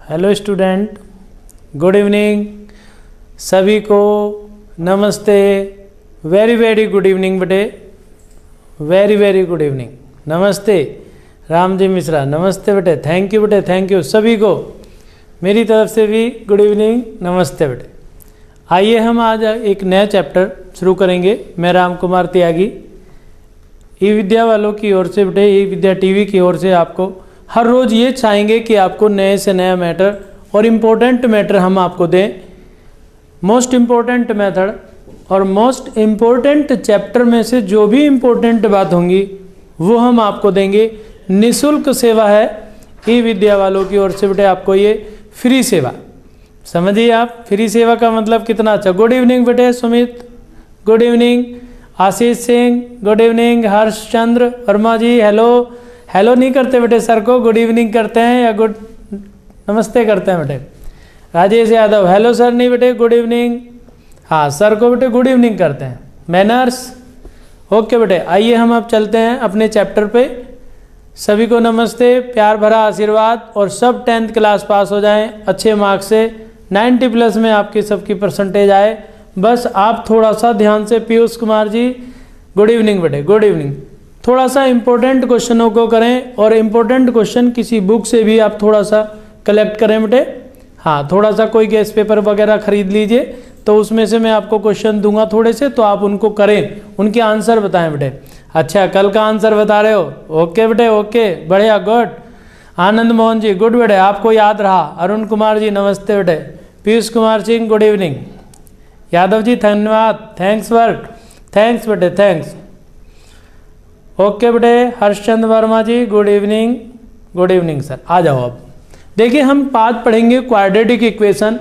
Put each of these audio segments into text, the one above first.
Hello student, good evening. सभी को नमस्ते। वेरी वेरी गुड इवनिंग बेटे, वेरी वेरी गुड इवनिंग। नमस्ते राम जी मिश्रा, नमस्ते बेटे, थैंक यू बेटे, थैंक यू। सभी को मेरी तरफ से भी गुड इवनिंग, नमस्ते बेटे। आइए हम आज एक नया चैप्टर शुरू करेंगे। मैं राम कुमार त्यागी ई विद्या वालों की ओर से बेटे, ई विद्या टीवी की ओर से आपको हर रोज़ ये चाहेंगे कि आपको नए से नया मैटर और इम्पोर्टेंट मैटर हम आपको दें। मोस्ट इम्पोर्टेंट मेथड और मोस्ट इम्पोर्टेंट चैप्टर में से जो भी इम्पोर्टेंट बात होंगी वो हम आपको देंगे। निःशुल्क सेवा है ई विद्या वालों की ओर से बेटे, आपको ये फ्री सेवा समझिए आप। फ्री सेवा का मतलब कितना अच्छा। गुड इवनिंग बेटे Sumit, good evening. Ashish Singh good evening. हर्षचंद्र Verma जी हेलो। हेलो नहीं करते बेटे सर को, गुड इवनिंग करते हैं या गुड नमस्ते करते हैं बेटे। राजेश यादव हेलो सर नहीं बेटे, गुड इवनिंग। हाँ सर को बेटे गुड इवनिंग करते हैं। मैनर्स ओके बेटे। आइए हम अब चलते हैं अपने चैप्टर पे। सभी को नमस्ते, प्यार भरा आशीर्वाद और सब 10th क्लास पास हो जाएं अच्छे मार्क्स से। 90 प्लस में आपकी सबकी परसेंटेज आए। बस आप थोड़ा सा ध्यान से, पीयूष कुमार जी गुड इवनिंग बेटे, गुड इवनिंग। थोड़ा सा इम्पोर्टेंट क्वेश्चनों को करें और इम्पोर्टेंट क्वेश्चन किसी बुक से भी आप थोड़ा सा कलेक्ट करें बेटे। हाँ थोड़ा सा कोई गैस पेपर वगैरह खरीद लीजिए, तो उसमें से मैं आपको क्वेश्चन दूंगा थोड़े से, तो आप उनको करें, उनके आंसर बताएं बेटे। अच्छा कल का आंसर बता रहे हो, ओके बेटे ओके, बढ़िया गुड। आनंद मोहन जी गुड बेटे, आपको याद रहा। अरुण कुमार जी नमस्ते बेटे। Piyush Kumar Singh good evening. यादव जी धन्यवाद, थैंक्स वर्क, थैंक्स बेटे थैंक्स। ओके बेटे। Harshchandra Verma ji good evening, good evening sir. आ जाओ अब देखिए, हम आज पढ़ेंगे क्वाड्रेटिक इक्वेशन।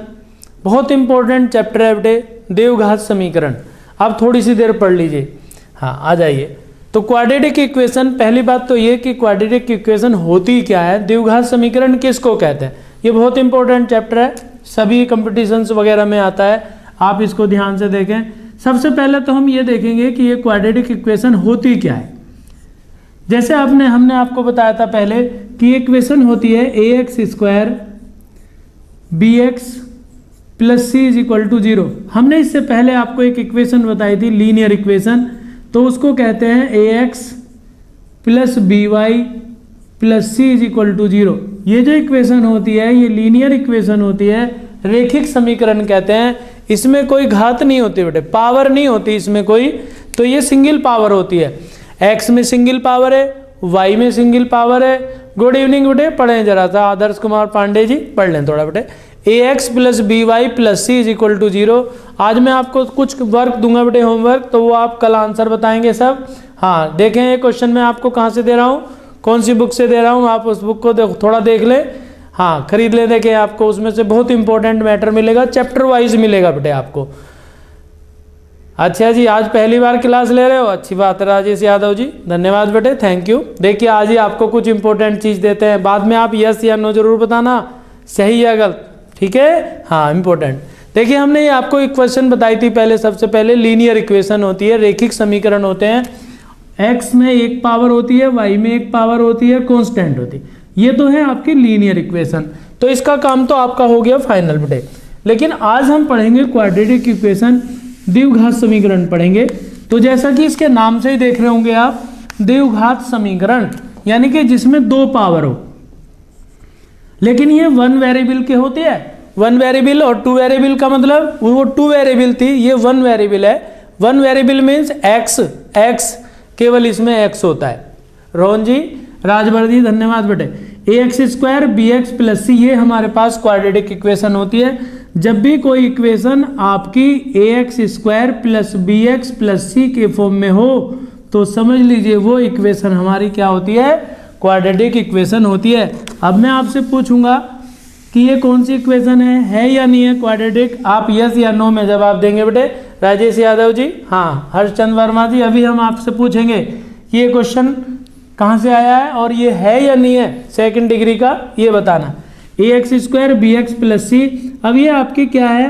बहुत इंपॉर्टेंट चैप्टर है बेटे, देवघात समीकरण। आप थोड़ी सी देर पढ़ लीजिए। हाँ आ जाइए। तो क्वाड्रेटिक इक्वेशन, पहली बात तो ये कि क्वाड्रेटिक इक्वेशन होती क्या है, द्विघात समीकरण किसको कहते हैं, ये बहुत इंपॉर्टेंट चैप्टर है, सभी कंपटीशंस वगैरह में आता है। आप इसको ध्यान से देखें। सबसे पहले तो हम ये देखेंगे कि ये क्वाड्रेटिक इक्वेशन होती क्या है। जैसे हमने आपको बताया था पहले कि इक्वेशन होती है ax² bx plus c is equal to 0। हमने इससे पहले आपको एक इक्वेशन बताई थी, लीनियर इक्वेशन, तो उसको कहते हैं ax plus by plus c is equal to 0। ये जो इक्वेशन होती है ये लीनियर इक्वेशन होती है, रेखिक समीकरण कहते हैं। इसमें कोई घात नहीं होती बेटे, पावर नहीं होती इसमें कोई, तो ये सिंगल पावर होती है। x में सिंगल पावर है, y में सिंगल पावर है। गुड इवनिंग बेटे, पढ़ें जरा सा। आदर्श कुमार पांडे जी पढ़ लें थोड़ा बेटे। ax plus by plus c is equal to 0। आज मैं आपको कुछ वर्क दूंगा बेटे, होमवर्क, तो वो आप कल आंसर बताएंगे सब। हाँ देखें ये क्वेश्चन मैं आपको कहाँ से दे रहा हूँ, कौन सी बुक से दे रहा हूँ, आप उस बुक को थोड़ा देख लें। हाँ खरीद लें, देखें आपको उसमें से बहुत इंपॉर्टेंट मैटर मिलेगा, चैप्टर वाइज मिलेगा बेटे आपको। अच्छा जी, आज पहली बार क्लास ले रहे हो, अच्छी बात है राजेश यादव जी, धन्यवाद बेटे, थैंक यू। देखिए आज ही आपको कुछ इंपॉर्टेंट चीज़ देते हैं, बाद में आप यस या नो जरूर बताना, सही या गलत, ठीक है। हाँ इंपॉर्टेंट। देखिए हमने ये आपको एक क्वेश्चन बताई थी पहले, सबसे पहले लीनियर इक्वेशन होती है, रेखिक समीकरण होते हैं। एक्स में एक पावर होती है, वाई में एक पावर होती है, कॉन्स्टेंट होती है। ये तो है आपकी लीनियर इक्वेशन। तो इसका काम तो आपका हो गया फाइनल बेटे। लेकिन आज हम पढ़ेंगे क्वाड्रेटिक इक्वेशन, द्विघात समीकरण पढ़ेंगे। तो जैसा कि इसके नाम से ही देख रहे होंगे आप, द्विघात समीकरण यानी कि जिसमें दो पावर हो, लेकिन ये वन वेरिएबल के होती है। वन वेरिएबल और टू वेरिएबल का मतलब, वो टू वेरिएबल थी, ये वन वेरिएबल है। One variable means x, x केवल इसमें एक्स होता है। रोहन जी, राजभर जी धन्यवाद बेटे। ax² bx प्लस सी, ये हमारे पास क्वाड्रेटिक इक्वेशन होती है। जब भी कोई इक्वेशन आपकी ax² प्लस bx प्लस सी के फॉर्म में हो तो समझ लीजिए वो इक्वेशन हमारी क्या होती है, क्वाड्रेटिक इक्वेशन होती है। अब मैं आपसे पूछूंगा कि ये कौन सी इक्वेशन है या नहीं है क्वाड्रेटिक, आप यस या नो में जवाब देंगे बेटे। राजेश यादव जी, हाँ हर्षचंद्र वर्मा जी, अभी हम आपसे पूछेंगे कि ये क्वेश्चन कहाँ से आया है और ये है या नहीं है सेकंड डिग्री का, ये बताना। ax² bx प्लस सी, अब ये आपकी क्या है,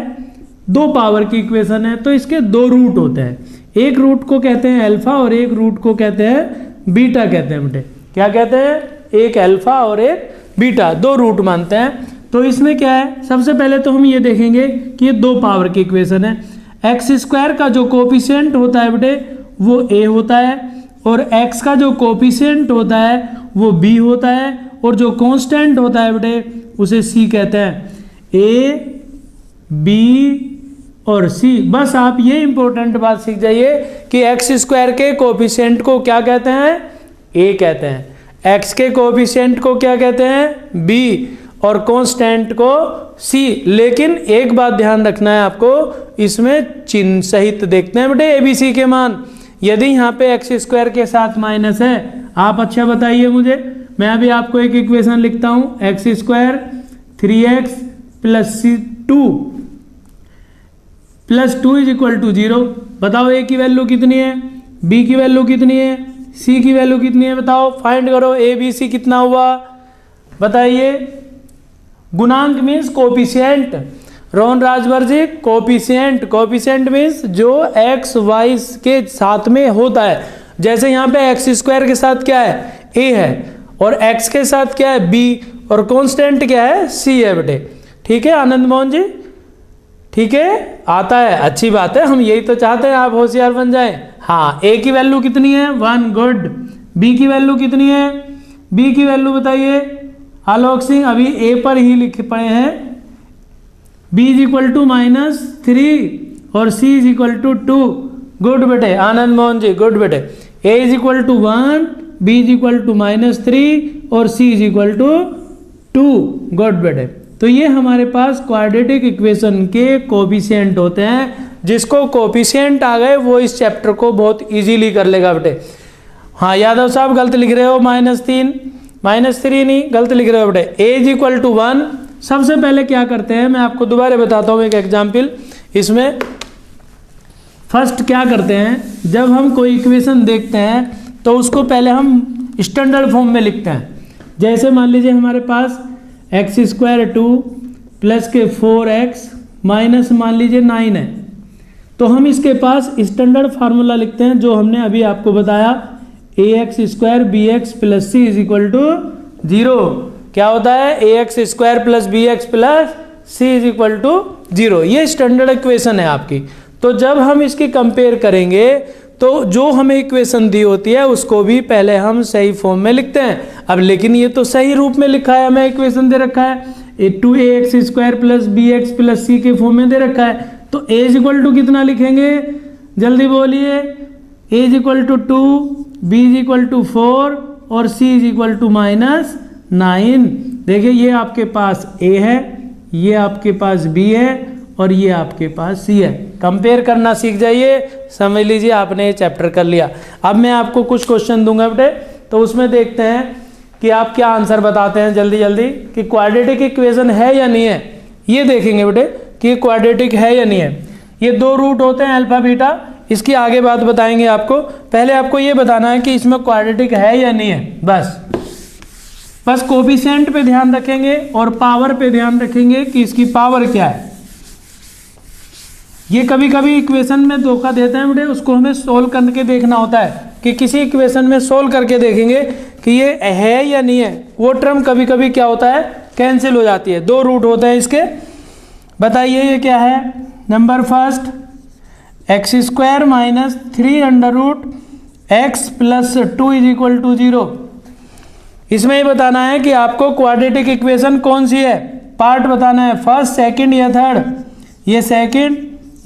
दो पावर की इक्वेशन है, तो इसके दो रूट होते हैं। एक रूट को कहते हैं अल्फा और एक रूट को कहते हैं बीटा कहते हैं बेटे। क्या कहते हैं, एक अल्फा और एक बीटा, दो रूट मानते हैं। तो इसमें क्या है, सबसे पहले तो हम ये देखेंगे कि ये 2 पावर की इक्वेशन है। एक्स स्क्वायर का जो कोफिशिएंट होता है बेटे वो a होता है, और x का जो कोफिशिएंट होता है वो b होता है, और जो कांस्टेंट होता है बेटे उसे c कहते हैं। a b और c। बस आप ये इंपॉर्टेंट बात सीख जाइए कि एक्स स्क्वायर के कोफिशिएंट को क्या कहते हैं, a कहते हैं, x के कोफिशिएंट को क्या कहते हैं, b, और कांस्टेंट को c। लेकिन एक बात ध्यान रखना है आपको, इसमें चिन्ह सहित देखते हैं बेटे abc के मान। यदि यहाँ पे एक्स स्क्वायर के साथ माइनस है, आप अच्छा बताइए मुझे, मैं अभी आपको एक इक्वेशन लिखता हूँ, x square 3x plus 2 plus 2 is equal to 0। बताओ a की वैल्यू कितनी है, b की वैल्यू कितनी है, c की वैल्यू कितनी है, बताओ, फाइंड करो। a b c कितना हुआ बताइए। गुणांक means coefficient, Rohan Rajbhar ji, coefficient, coefficient means जो एक्स वाई के साथ में होता है। जैसे यहाँ पे एक्स स्क्वायर के साथ क्या है, a है, और x के साथ क्या है, b, और कांस्टेंट क्या है, c है बेटे। ठीक है आनंद मोहन जी, ठीक है, आता है, अच्छी बात है, हम यही तो चाहते हैं आप होशियार बन जाएं। हाँ, a की वैल्यू कितनी है, 1, गुड। b की वैल्यू कितनी है, b की वैल्यू बताइए आलोक सिंह, अभी a पर ही लिखे पड़े हैं, b इज इक्वल टू -3 और c is equal to 2। Good बेटे आनंद मोहन जी, गुड बेटे। a is equal to 1, b is equal to -3 और c is equal to 2। Good बेटे। तो ये हमारे पास क्वाड्रेटिक इक्वेशन के कोफिशिएंट होते हैं। जिसको कोफिशिएंट आ गए वो इस चैप्टर को बहुत इजीली कर लेगा बेटे। हाँ यादव साहब गलत लिख रहे हो, -3, -3 नहीं, गलत लिख रहे हो बेटे। a is equal to 1। सबसे पहले क्या करते हैं, मैं आपको दोबारा बताता हूँ एक एग्जाम्पल। इसमें फर्स्ट क्या करते हैं, जब हम कोई इक्वेशन देखते हैं तो उसको पहले हम स्टैंडर्ड फॉर्म में लिखते हैं। जैसे मान लीजिए हमारे पास एक्स स्क्वायर 2 प्लस के 4x माइनस मान लीजिए 9 है, तो हम इसके पास स्टैंडर्ड फार्मूला लिखते हैं जो हमने अभी आपको बताया, ax square bx plus c is equal to 0। क्या होता है, ax square plus bx plus c is equal to 0। ये स्टैंडर्ड इक्वेशन है आपकी। तो जब हम इसकी कंपेयर करेंगे तो जो हमें इक्वेशन दी होती है उसको भी पहले हम सही फॉर्म में लिखते हैं। अब लेकिन ये तो सही रूप में लिखा है, हमें इक्वेशन दे रखा है 2ax square plus bx plus c के फॉर्म में दे रखा है। तो a इज इक्वल टू कितना लिखेंगे, जल्दी बोलिए। a is equal to 2, b is equal to 4 और c इज इक्वल टू -9। देखिए ये आपके पास a है, ये आपके पास b है और ये आपके पास c है। कंपेयर करना सीख जाइए, समझ लीजिए आपने ये चैप्टर कर लिया। अब मैं आपको कुछ क्वेश्चन दूंगा बेटे, तो उसमें देखते हैं कि आप क्या आंसर बताते हैं जल्दी जल्दी, कि क्वाड्रेटिक इक्वेशन है या नहीं है। ये देखेंगे बेटे कि क्वाड्रेटिक है या नहीं है। ये 2 रूट होते हैं अल्फा बीटा, इसकी आगे बात बताएंगे आपको। पहले आपको ये बताना है कि इसमें क्वाड्रेटिक है या नहीं है। बस कोफिशिएंट पे ध्यान रखेंगे और पावर पे ध्यान रखेंगे कि इसकी पावर क्या है। ये कभी कभी इक्वेशन में धोखा देते हैं बेटे, उसको हमें सोल्व करके देखना होता है कि किसी इक्वेशन में सोल्व करके देखेंगे कि ये है या नहीं है। वो टर्म कभी कभी क्या होता है, कैंसिल हो जाती है। 2 रूट होते हैं इसके, बताइए ये क्या है। Number first, x square minus 3 under root x plus 2 is equal to 0। इसमें ये बताना है कि आपको क्वाड्रेटिक इक्वेशन कौन सी है, पार्ट बताना है, फर्स्ट सेकंड या थर्ड। ये सेकंड,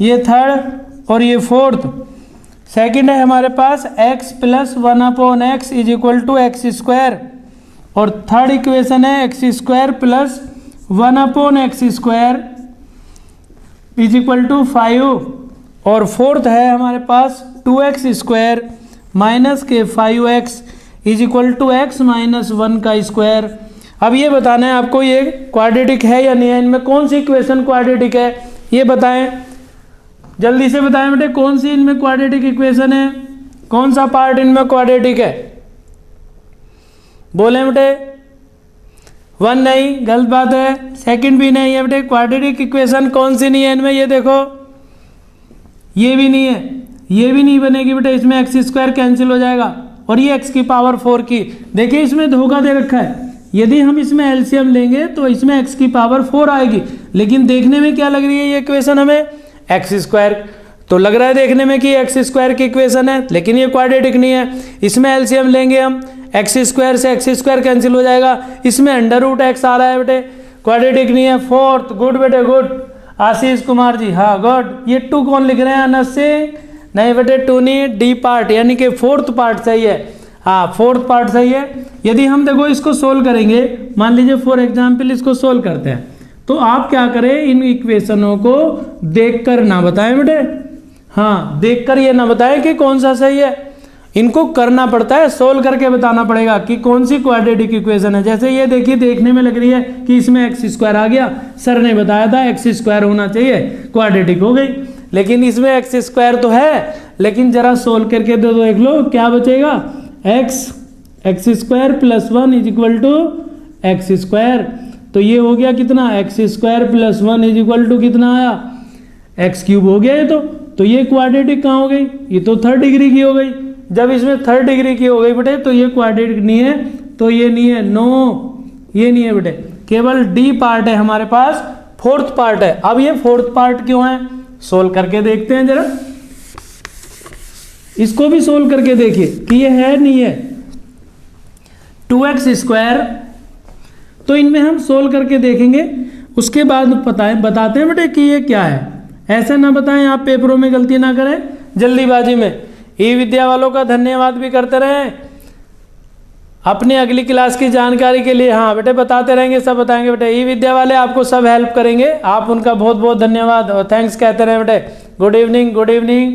ये थर्ड और ये फोर्थ। सेकंड है हमारे पास x plus 1/x is equal to x square, और थर्ड इक्वेशन है x square plus 1/x square is equal to 5, और फोर्थ है हमारे पास 2x स्क्वायर माइनस के 5x is equal to x minus 1 का स्क्वायर। अब ये बताना है आपको ये क्वाड्रेटिक है या नहीं है, इनमें कौन सी इक्वेशन क्वाड्रेटिक है ये बताएं, जल्दी से बताएं बेटे, कौन सी इनमें क्वाड्रेटिक इक्वेशन है, कौन सा पार्ट इनमें क्वाड्रेटिक है, बोले बेटे। 1 नहीं, गलत बात है। सेकंड भी नहीं है बेटे। क्वाड्रेटिक इक्वेशन कौन सी नहीं है इनमें, ये देखो, ये भी नहीं है, ये भी नहीं बनेगी बेटे, इसमें एक्स स्क्वायर कैंसिल हो जाएगा और ये एक्स की पावर 4 की। देखिए इसमें धोखा दे रखा है, यदि हम इसमें एलसीएम लेंगे तो इसमें x की पावर 4 आएगी, लेकिन देखने में क्या लग रही है ये इक्वेशन हमें एक्स स्क्वायर, तो लग रहा है देखने में कि एक्स स्क्वायर की इक्वेशन है, लेकिन ये क्वाड्रेटिक नहीं है। इसमें एलसीएम लेंगे हम, एक्स स्क्वायर से एक्स स्क्वायर कैंसिल हो जाएगा, इसमें अंडर रूट एक्स आ रहा है बेटे, क्वाड्रेटिक नहीं है। फोर्थ, गुड बेटे गुड, आशीष कुमार जी, हाँ गुड। ये 2 कौन लिख रहे हैं? अनस सिंह, नहीं बेटे 2 नहीं, डी पार्ट यानी कि 4th पार्ट सही है, हाँ 4th पार्ट सही है। यदि हम देखो इसको सोल्व करेंगे, मान लीजिए फॉर एग्जाम्पल इसको सोल्व करते हैं, तो आप क्या करें, इन इक्वेशनों को देखकर ना बताएं बेटे, हाँ देखकर ये ना बताएं कि कौन सा सही है, इनको करना पड़ता है, सोल्व करके बताना पड़ेगा कि कौन सी क्वाड्रेटिक इक्वेशन है। जैसे ये देखिए, देखने में लग रही है कि इसमें एक्स स्क्वायर आ गया, सर ने बताया था एक्स स्क्वायर होना चाहिए, क्वाड्रेटिक हो गई, लेकिन इसमें एक्स स्क्वायर तो है, लेकिन जरा सोल्व करके दो देख लो क्या बचेगा, x square plus 1 is equal to x square, तो ये हो गया कितना, x square plus 1 is equal to कितना आया, एक्स क्यूब हो गया ये तो ये क्वाड्रेटिक कहाँ हो गई, ये तो 3rd डिग्री की हो गई। जब इसमें 3rd डिग्री की हो गई बेटे तो ये क्वाड्रेटिक नहीं है, तो ये नहीं है, नो ये नहीं है बेटे, केवल डी पार्ट है हमारे पास, 4th पार्ट है। अब ये 4th पार्ट क्यों है, सोल्व करके देखते हैं जरा, इसको भी सोल्व करके देखिए कि ये है नहीं है 2x स्क्वायर, तो इनमें हम सोल्व करके देखेंगे, उसके बाद बताते हैं बेटे कि ये क्या है। ऐसा ना बताएं, आप पेपरों में गलती ना करें जल्दीबाजी में। ई विद्या वालों का धन्यवाद भी करते रहें अपनी अगली क्लास की जानकारी के लिए। हाँ बेटे बताते रहेंगे, सब बताएंगे बेटे, ई विद्या वाले आपको सब हेल्प करेंगे, आप उनका बहुत बहुत धन्यवाद और थैंक्स कहते रहे बेटे। गुड इवनिंग, गुड इवनिंग,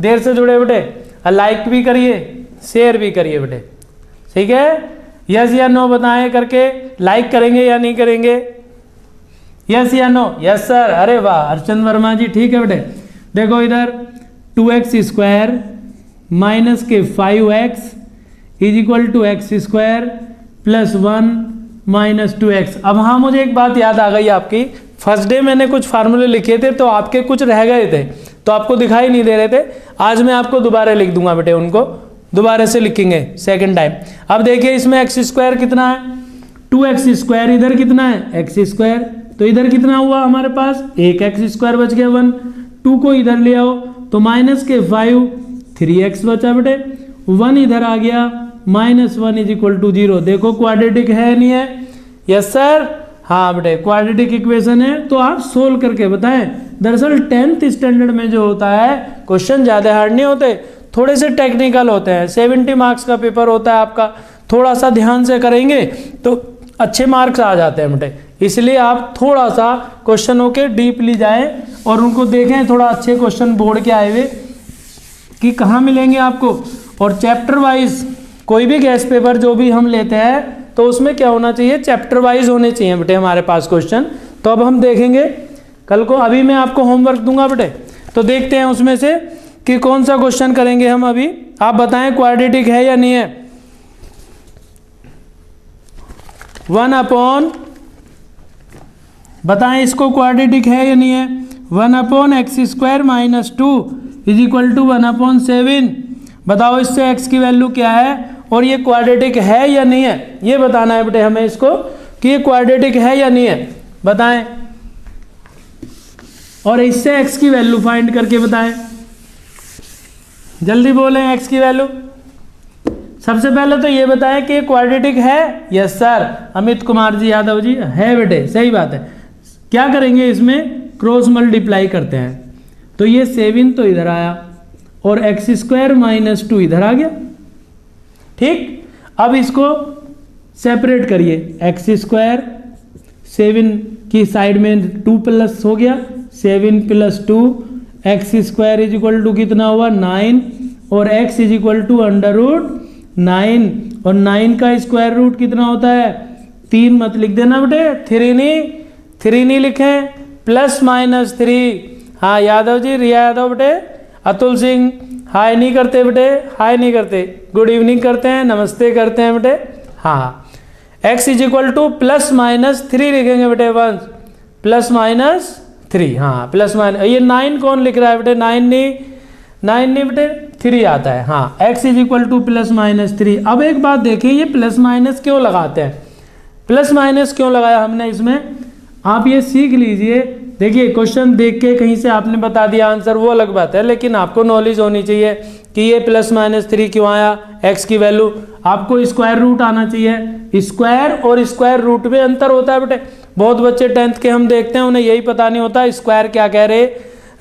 देर से जुड़े बेटे, और लाइक भी करिए, शेयर भी करिए बेटे, ठीक है। यस या नो बताएं करके, लाइक करेंगे या नहीं करेंगे, यस या नो, यस सर, अरे वाह अर्चन वर्मा जी, ठीक है बेटे। देखो इधर 2x स्क्वायर माइनस के 5x is equal to x square plus 1 minus 2x। अब हाँ मुझे एक बात याद आ गई आपकी, फर्स्ट डे मैंने कुछ फार्मूले लिखे थे तो आपके कुछ रह गए थे तो आपको दिखाई नहीं दे रहे थे, आज मैं आपको दोबारा लिख दूंगा बेटे, उनको दोबारा से लिखेंगे सेकंड टाइम। अब देखिए इसमें एक्स स्क्वायर कितना है, 2x स्क्वायर, इधर कितना है एक्स स्क्वायर, तो इधर कितना हुआ हमारे पास, एक एक्स स्क्वायर बच गया 1, 2 को इधर ले आओ तो माइनस के 5 3x बचा बेटे, 1 इधर आ गया, माइनस 1 इज इक्वल टू 0। देखो क्वाड्रेटिक है नहीं है, यस सर, हाँ बेटे क्वाड्रेटिक इक्वेशन है, तो आप सोल्व करके बताएं। दरअसल 10th स्टैंडर्ड में जो होता है क्वेश्चन ज़्यादा हार्ड नहीं होते, थोड़े से टेक्निकल होते हैं, 70 मार्क्स का पेपर होता है आपका, थोड़ा सा ध्यान से करेंगे तो अच्छे मार्क्स आ जाते हैं बेटे, इसलिए आप थोड़ा सा क्वेश्चनों के डीपली जाएं और उनको देखें, थोड़ा अच्छे क्वेश्चन बोर्ड के आए हुए कि कहाँ मिलेंगे आपको। और चैप्टर वाइज कोई भी गैस पेपर जो भी हम लेते हैं तो उसमें क्या होना चाहिए, चैप्टर वाइज होने चाहिए बेटे हमारे पास क्वेश्चन। तो अब हम देखेंगे कल को, अभी मैं आपको होमवर्क दूंगा बेटे, तो देखते हैं उसमें से कि कौन सा क्वेश्चन करेंगे हम। अभी आप बताएं क्वाड्रेटिक है या नहीं है। 1 अपॉन, बताएं इसको क्वाड्रेटिक है या नहीं है, 1 upon x square minus 2 is equal to 1 upon 7। बताओ इससे x की वैल्यू क्या है और ये क्वाड्रेटिक है या नहीं है, ये बताना है बेटे हमें इसको कि ये क्वाड्रेटिक है या नहीं है, बताएं। और इससे x की वैल्यू फाइंड करके बताएं, जल्दी बोलें x की वैल्यू। सबसे पहले तो ये बताएं कि क्वाड्रेटिक है, यस सर, अमित कुमार जी यादव जी, है बेटे, सही बात है। क्या करेंगे इसमें, क्रॉस मल्टीप्लाई करते हैं, तो ये 7 तो इधर आया और एक्स स्क्वायर माइनस 2 इधर आ गया, ठीक। अब इसको सेपरेट करिए, एक्स स्क्वायर 7 की साइड में 2 प्लस हो गया, 7 plus 2 x square is equal to कितना हुआ 9 और x is equal to under root 9 और 9 का स्क्वायर रूट कितना होता है 3, मत लिख देना बेटे, 3 नहीं लिखें, प्लस माइनस 3। हाँ यादव जी, रिया यादव बेटे, अतुल सिंह हाय नहीं करते बेटे, हाय नहीं करते, गुड इवनिंग करते हैं, नमस्ते करते हैं बेटे। हाँ x is equal two plus minus 3 लिखेंगे बेटे, 1 प्लस माइनस 3, हाँ प्लस माइनस, ये 9 कौन लिख रहा है बेटे, 9 नहीं बेटे, 3 आता है। हाँ x is equal two plus minus 3। अब एक बात देखिए, ये प्लस माइनस क्यों लगाते हैं, प्लस माइनस क्यों लगाया हमने इसमें, आप ये सीख लीजिए। देखिए क्वेश्चन देख के कहीं से आपने बता दिया आंसर वो अलग बात है, लेकिन आपको नॉलेज होनी चाहिए कि ये +-3 क्यों आया, x की वैल्यू, आपको स्क्वायर रूट आना चाहिए। स्क्वायर और स्क्वायर रूट में अंतर होता है बेटे। बहुत बच्चे 10th के हम देखते हैं उन्हें यही पता नहीं होता स्क्वायर क्या कह रहे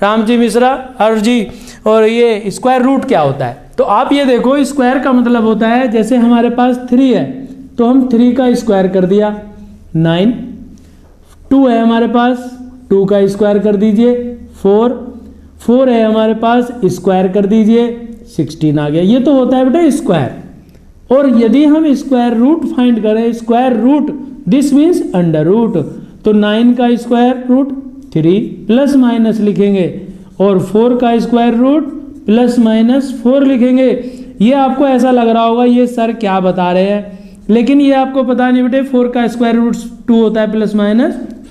राम जी मिश्रा और जी, और ये स्क्वायर रूट क्या होता है। तो आप ये देखो स्क्वायर का मतलब होता है जैसे हमारे पास 3 है तो हम 3 का स्क्वायर कर दिया 9, 2 है हमारे पास 2 का स्क्वायर कर दीजिए 4 है हमारे पास स्क्वायर कर दीजिए 16 आ गया। ये तो होता है बेटा स्क्वायर। और यदि हम स्क्वायर रूट फाइंड करें, square root this means under root, तो 9 का स्क्वायर रूट 3 प्लस माइनस लिखेंगे और 4 का स्क्वायर रूट +-4 लिखेंगे। ये आपको ऐसा लग रहा होगा ये सर क्या बता रहे हैं, लेकिन ये आपको पता नहीं बेटे 4 का स्क्वायर रूट 2 होता है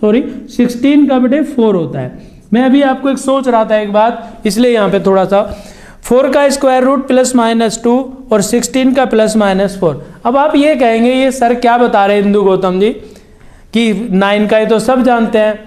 +-16 का बेटे 4 होता है। मैं अभी आपको एक सोच रहा था एक बात, इसलिए यहाँ पे थोड़ा सा 4 का स्क्वायर रूट +-2 और 16 का +-4। अब आप ये कहेंगे ये सर क्या बता रहे हैं इंदु गौतम जी कि 9 का ये तो सब जानते हैं,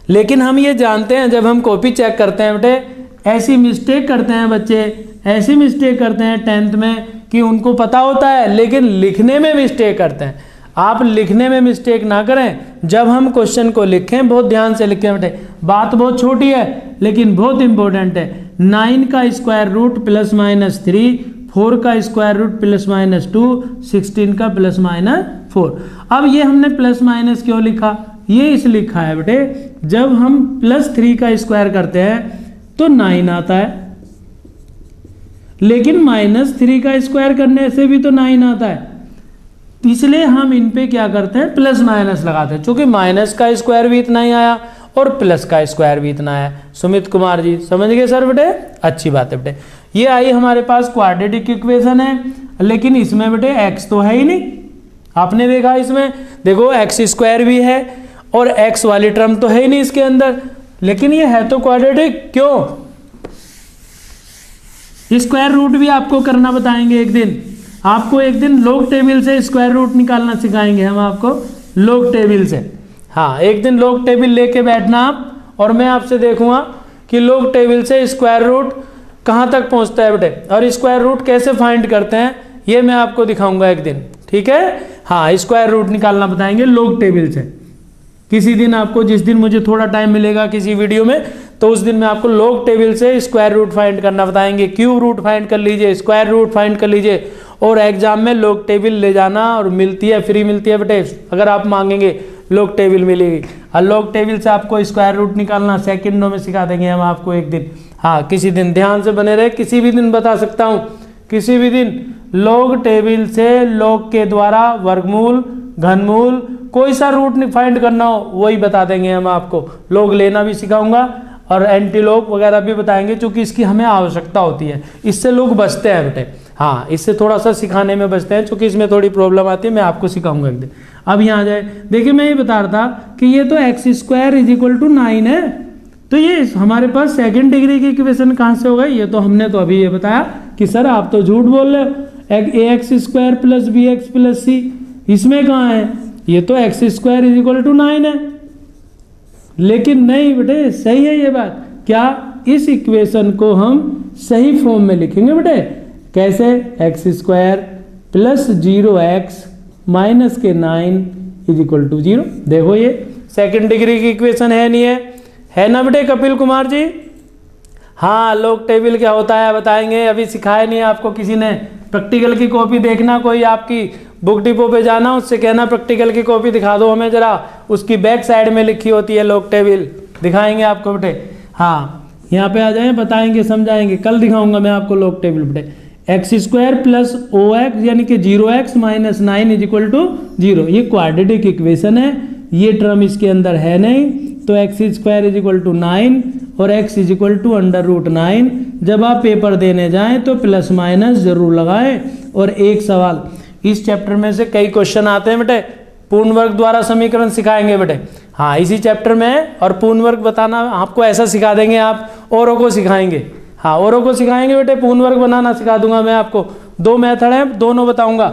लेकिन हम ये जानते हैं जब हम कॉपी चेक करते हैं बेटे ऐसी मिस्टेक करते हैं बच्चे, ऐसी मिस्टेक करते हैं 10th में कि उनको पता होता है लेकिन लिखने में मिस्टेक करते हैं। आप लिखने में मिस्टेक ना करें, जब हम क्वेश्चन को लिखें बहुत ध्यान से लिखें बेटे। बात बहुत छोटी है लेकिन बहुत इंपॉर्टेंट है। 9 का स्क्वायर रूट +-3, 4 का स्क्वायर रूट +-2, 16 का +-4। अब ये हमने प्लस माइनस क्यों लिखा, ये इस लिखा है बेटे जब हम +3 का स्क्वायर करते हैं तो 9 आता है, लेकिन -3 का स्क्वायर करने से भी तो 9 आता है, इसलिए हम इन पे क्या करते हैं प्लस माइनस लगाते हैं। चूंकि माइनस का स्क्वायर भी इतना ही आया और प्लस का स्क्वायर भी इतना आया। सुमित कुमार जी समझ गए सर बेटे, अच्छी बात है बेटे। ये आई हमारे पास क्वाड्रेटिक इक्वेशन है, लेकिन इसमें बेटे x तो है ही नहीं। आपने देखा इसमें देखो x² भी है और x वाली टर्म तो है ही नहीं इसके अंदर, लेकिन ये है तो क्वाड्रेटिक। क्यों, स्क्वायर रूट भी आपको करना बताएंगे एक दिन। आपको एक दिन लॉग टेबल से स्क्वायर रूट निकालना सिखाएंगे हम आपको, लॉग टेबल से। हाँ, एक दिन लॉग टेबल लेके बैठना आप और मैं आपसे देखूंगा कि लॉग टेबल से स्क्वायर रूट कहाँ तक पहुँचता है बेटे, और स्क्वायर रूट कैसे फाइंड करते हैं ये मैं आपको दिखाऊंगा एक दिन, ठीक है। हाँ, स्क्वायर रूट निकालना बताएंगे लॉग टेबल से किसी दिन आपको, जिस दिन मुझे थोड़ा टाइम मिलेगा किसी वीडियो में, तो उस दिन मैं आपको लॉग टेबल से स्क्वायर रूट फाइंड करना बताएंगे। क्यूब रूट फाइंड कर लीजिए, स्क्वायर रूट फाइंड कर लीजिए, और एग्जाम में लॉग टेबल ले जाना, और मिलती है फ्री मिलती है बेटे। अगर आप मांगेंगे लॉग टेबल मिलेगी, और लॉग टेबल से आपको स्क्वायर रूट निकालना सेकंडों में सिखा देंगे हम आपको एक दिन। हाँ, किसी दिन ध्यान से बने रहे, किसी भी दिन बता सकता हूँ, किसी भी दिन लॉग टेबल से लॉग के द्वारा वर्गमूल, घनमूल, कोई सा रूट फाइंड करना हो वही बता देंगे हम आपको। लॉग लेना भी सिखाऊंगा और एंटी लॉग वगैरह भी बताएंगे, क्योंकि इसकी हमें आवश्यकता होती है। इससे लोग बचते हैं बेटे। हाँ, इससे थोड़ा सा सिखाने में बचते हैं, क्योंकि इसमें थोड़ी प्रॉब्लम आती है। मैं आपको सिखाऊंगा एक दिन। अब यहाँ जाए, देखिए मैं ये बता रहा था कि ये तो x² = 9 है, तो ये हमारे पास सेकंड डिग्री की इक्वेशन कहाँ से हो गई। ये तो हमने तो अभी ये बताया कि सर आप तो झूठ बोल रहे हो, ax² + bx + c इसमें कहाँ है, ये तो x² = 9 है। लेकिन नहीं बेटे, सही है ये बात। क्या इस इक्वेशन को हम सही फॉर्म में लिखेंगे बेटे, कैसे, x² + 0x - (-9) = 0। देखो ये सेकंड डिग्री की इक्वेशन है नहीं है ना बेटे कपिल कुमार जी। हाँ, लॉग टेबल क्या होता है बताएंगे, अभी सिखाया नहीं आपको किसी ने। प्रैक्टिकल की कॉपी देखना, कोई आपकी बुक डिपो पे जाना, उससे कहना प्रैक्टिकल की कॉपी दिखा दो हमें जरा, उसकी बैक साइड में लिखी होती है लॉग टेबल, दिखाएंगे आपको बेटे। हाँ, यहाँ पे आ जाए, बताएंगे, समझाएंगे, कल दिखाऊंगा मैं आपको लॉग टेबल बेटे। x² + OX यानी कि 0x - (9) = 0, ये क्वाड्रेटिक इक्वेशन है। ये टर्म इसके अंदर है नहीं, तो x² = 9 और x = √9। जब आप पेपर देने जाएं तो प्लस माइनस जरूर लगाएं। और एक सवाल, इस चैप्टर में से कई क्वेश्चन आते हैं बेटे, पूर्ण वर्ग द्वारा समीकरण सिखाएंगे बेटे। हाँ, इसी चैप्टर में, और पूर्ण वर्ग बताना आपको ऐसा सिखा देंगे, आप औरों को सिखाएंगे। हाँ, औरों को सिखाएंगे बेटे, पूर्ण वर्ग बनाना सिखा दूंगा मैं आपको। 2 मेथड है, दोनों बताऊंगा।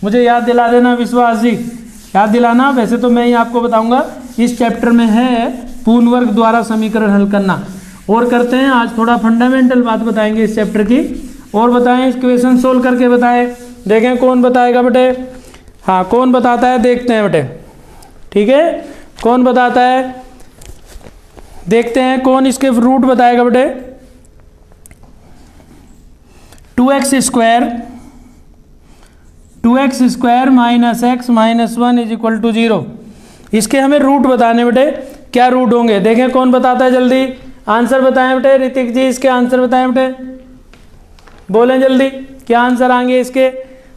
मुझे याद दिला देना विश्वास जी, याद दिलाना। वैसे तो मैं ही आपको बताऊंगा, इस चैप्टर में है पूर्ण वर्ग द्वारा समीकरण हल करना। और करते हैं आज थोड़ा फंडामेंटल बात बताएंगे इस चैप्टर की। और बताएं, इस क्वेश्चन सोल्व करके बताएं। देखें कौन बताएगा बेटे, हाँ कौन बताता है, देखते हैं बेटे, ठीक है कौन बताता है, देखते हैं कौन इसके रूट बताएगा बेटे। 2x square minus x minus 1 is equal to 0। इसके हमें रूट बताने बेटे, क्या रूट होंगे देखें कौन बताता है, जल्दी आंसर बताएं बेटे। ऋतिक जी इसके आंसर बताएं बेटे, बोलें जल्दी क्या आंसर आएंगे इसके।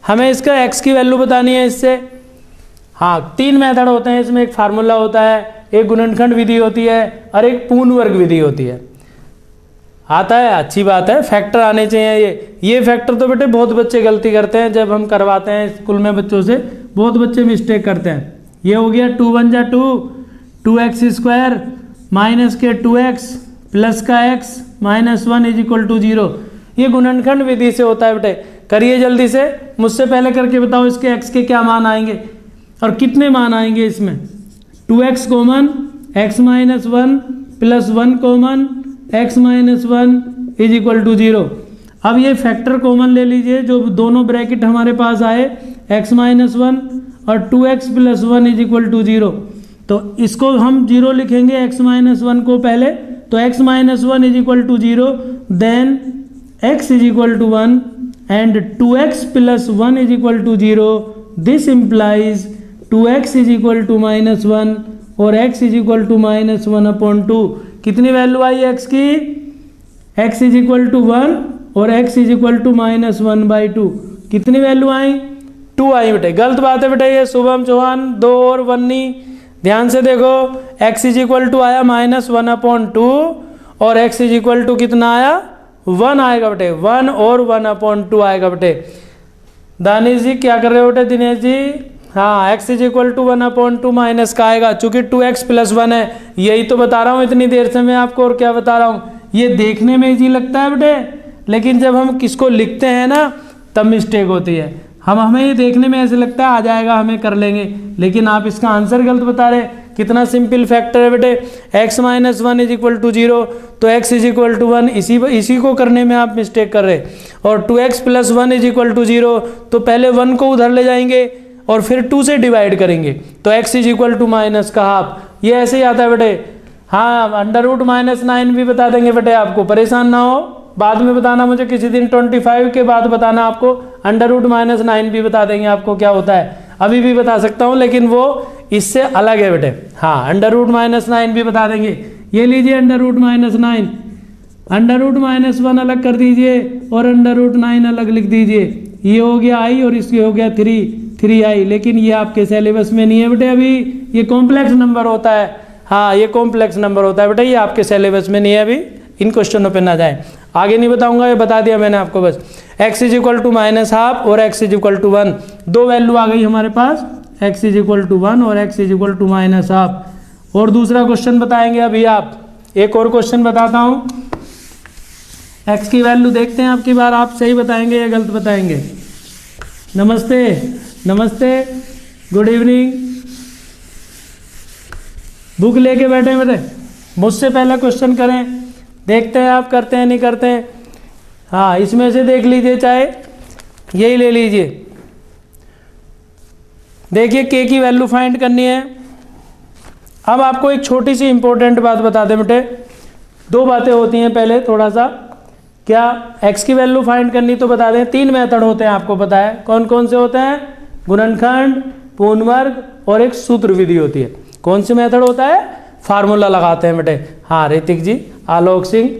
हमें इसका x की वैल्यू बतानी है इससे। हाँ 3 मेथड होते हैं इसमें, एक फार्मूला होता है, एक गुणनखंड विधि होती है और एक पूर्ण वर्ग विधि होती है। आता है, अच्छी बात है, फैक्टर आने चाहिए। ये फैक्टर तो बेटे बहुत बच्चे गलती करते हैं, जब हम करवाते हैं स्कूल में बच्चों से बहुत बच्चे मिस्टेक करते हैं। ये हो गया 2 1 जा 2, 2x स्क्वायर माइनस के 2x प्लस का x minus 1 is equal to 0। ये गुणनखंड विधि से होता है बेटे। करिए जल्दी से, मुझसे पहले करके बताओ इसके x के क्या मान आएंगे और कितने मान आएंगे इसमें। 2x common, x minus 1 plus 1 common, x minus 1 is equal to 0। अब ये फैक्टर कॉमन ले लीजिए, जो दोनों ब्रैकेट हमारे पास आए, x माइनस 1 और 2x plus 1 is equal to 0। तो इसको हम 0 लिखेंगे, x माइनस 1 को पहले, तो x minus 1 is equal to 0, then x is equal to 1 and 2x plus 1 is equal to 0. This implies 2x is equal to minus 1 और x is equal to minus 1 upon 2। कितनी value आई x की, x is equal to 1 और x is equal to minus 1 by 2। कितनी value आई, 2 आई बेटे। गलत बात है बेटे, ये शुभम चौहान 2 और 1 नहीं, ध्यान से देखो। x is equal to आया माइनस 1 अपॉन 2 और x is equal to कितना आया, 1 आएगा बेटे, 1 और 1 अपॉन 2 आएगा बेटे। दानिश जी क्या कर रहे हो बेटे, दिनेश जी, हाँ x is equal to 1 upon 2 minus का आएगा, चूंकि 2x प्लस 1 है। यही तो बता रहा हूँ इतनी देर से मैं आपको, और क्या बता रहा हूँ। ये देखने में इजी लगता है बेटे, लेकिन जब हम किसको लिखते हैं ना तब मिस्टेक होती है। हमें ये देखने में ऐसे लगता है आ जाएगा, हमें कर लेंगे, लेकिन आप इसका आंसर गलत बता रहे। कितना सिंपल फैक्टर है बेटे, x minus 1 is equal to 0, तो x इज इक्वल टू 1, इसी को करने में आप मिस्टेक कर रहे। और 2x plus 1 is equal to 0, तो पहले 1 को उधर ले जाएंगे और फिर 2 से डिवाइड करेंगे, तो x is equal to minus का हाफ। ये ऐसे ही आता है बेटे। हाँ अंडर रूट माइनस 9 भी बता देंगे बेटे आपको, परेशान ना हो, बाद में बताना मुझे किसी दिन, 25 के बाद बताना आपको। अंडर रूट माइनस 9 भी बता देंगे आपको क्या होता है, अभी भी बता सकता हूँ, लेकिन वो इससे अलग है बेटे। हाँ अंडर रूट माइनस 9 भी बता देंगे। ये लीजिए under root minus 9, under root minus 1 अलग कर दीजिए और अंडर रूट 9 अलग लिख दीजिए। ये हो गया i और इसके हो गया 3i, लेकिन ये आपके सिलेबस में नहीं है बेटे अभी, ये कॉम्प्लेक्स नंबर होता है। हाँ ये कॉम्प्लेक्स नंबर होता है बेटा, ये आपके सिलेबस में नहीं है अभी, इन क्वेश्चनों पे ना जाए। आगे नहीं बताऊंगा, ये बता दिया मैंने आपको बस। x is equal to minus half और x इज इक्वल टू 1, दो वैल्यू आ गई हमारे पास, x इज इक्वल टू 1 और x is equal to minus half. और दूसरा क्वेश्चन बताएंगे अभी आप, एक और क्वेश्चन बताता हूँ। x की वैल्यू देखते हैं आपकी बार, आप सही बताएंगे या गलत बताएंगे। नमस्ते नमस्ते, गुड इवनिंग। बुक लेके बैठे बेटे, मुझसे पहला क्वेश्चन करें, देखते हैं आप करते हैं नहीं करते हैं। हाँ इसमें से देख लीजिए, चाहे यही ले लीजिए। देखिए k की वैल्यू फाइंड करनी है। अब आपको एक छोटी सी इंपॉर्टेंट बात बता दें बेटे, दो बातें होती हैं पहले थोड़ा सा, क्या x की वैल्यू फाइंड करनी तो बता दें। 3 मेथड होते हैं आपको पता है, कौन कौन से होते हैं, गुणनखंड, पूर्ण वर्ग और एक सूत्र विधि होती है। कौन सी मेथड होता है, फार्मूला लगाते हैं बेटे। हाँ ऋतिक जी, आलोक सिंह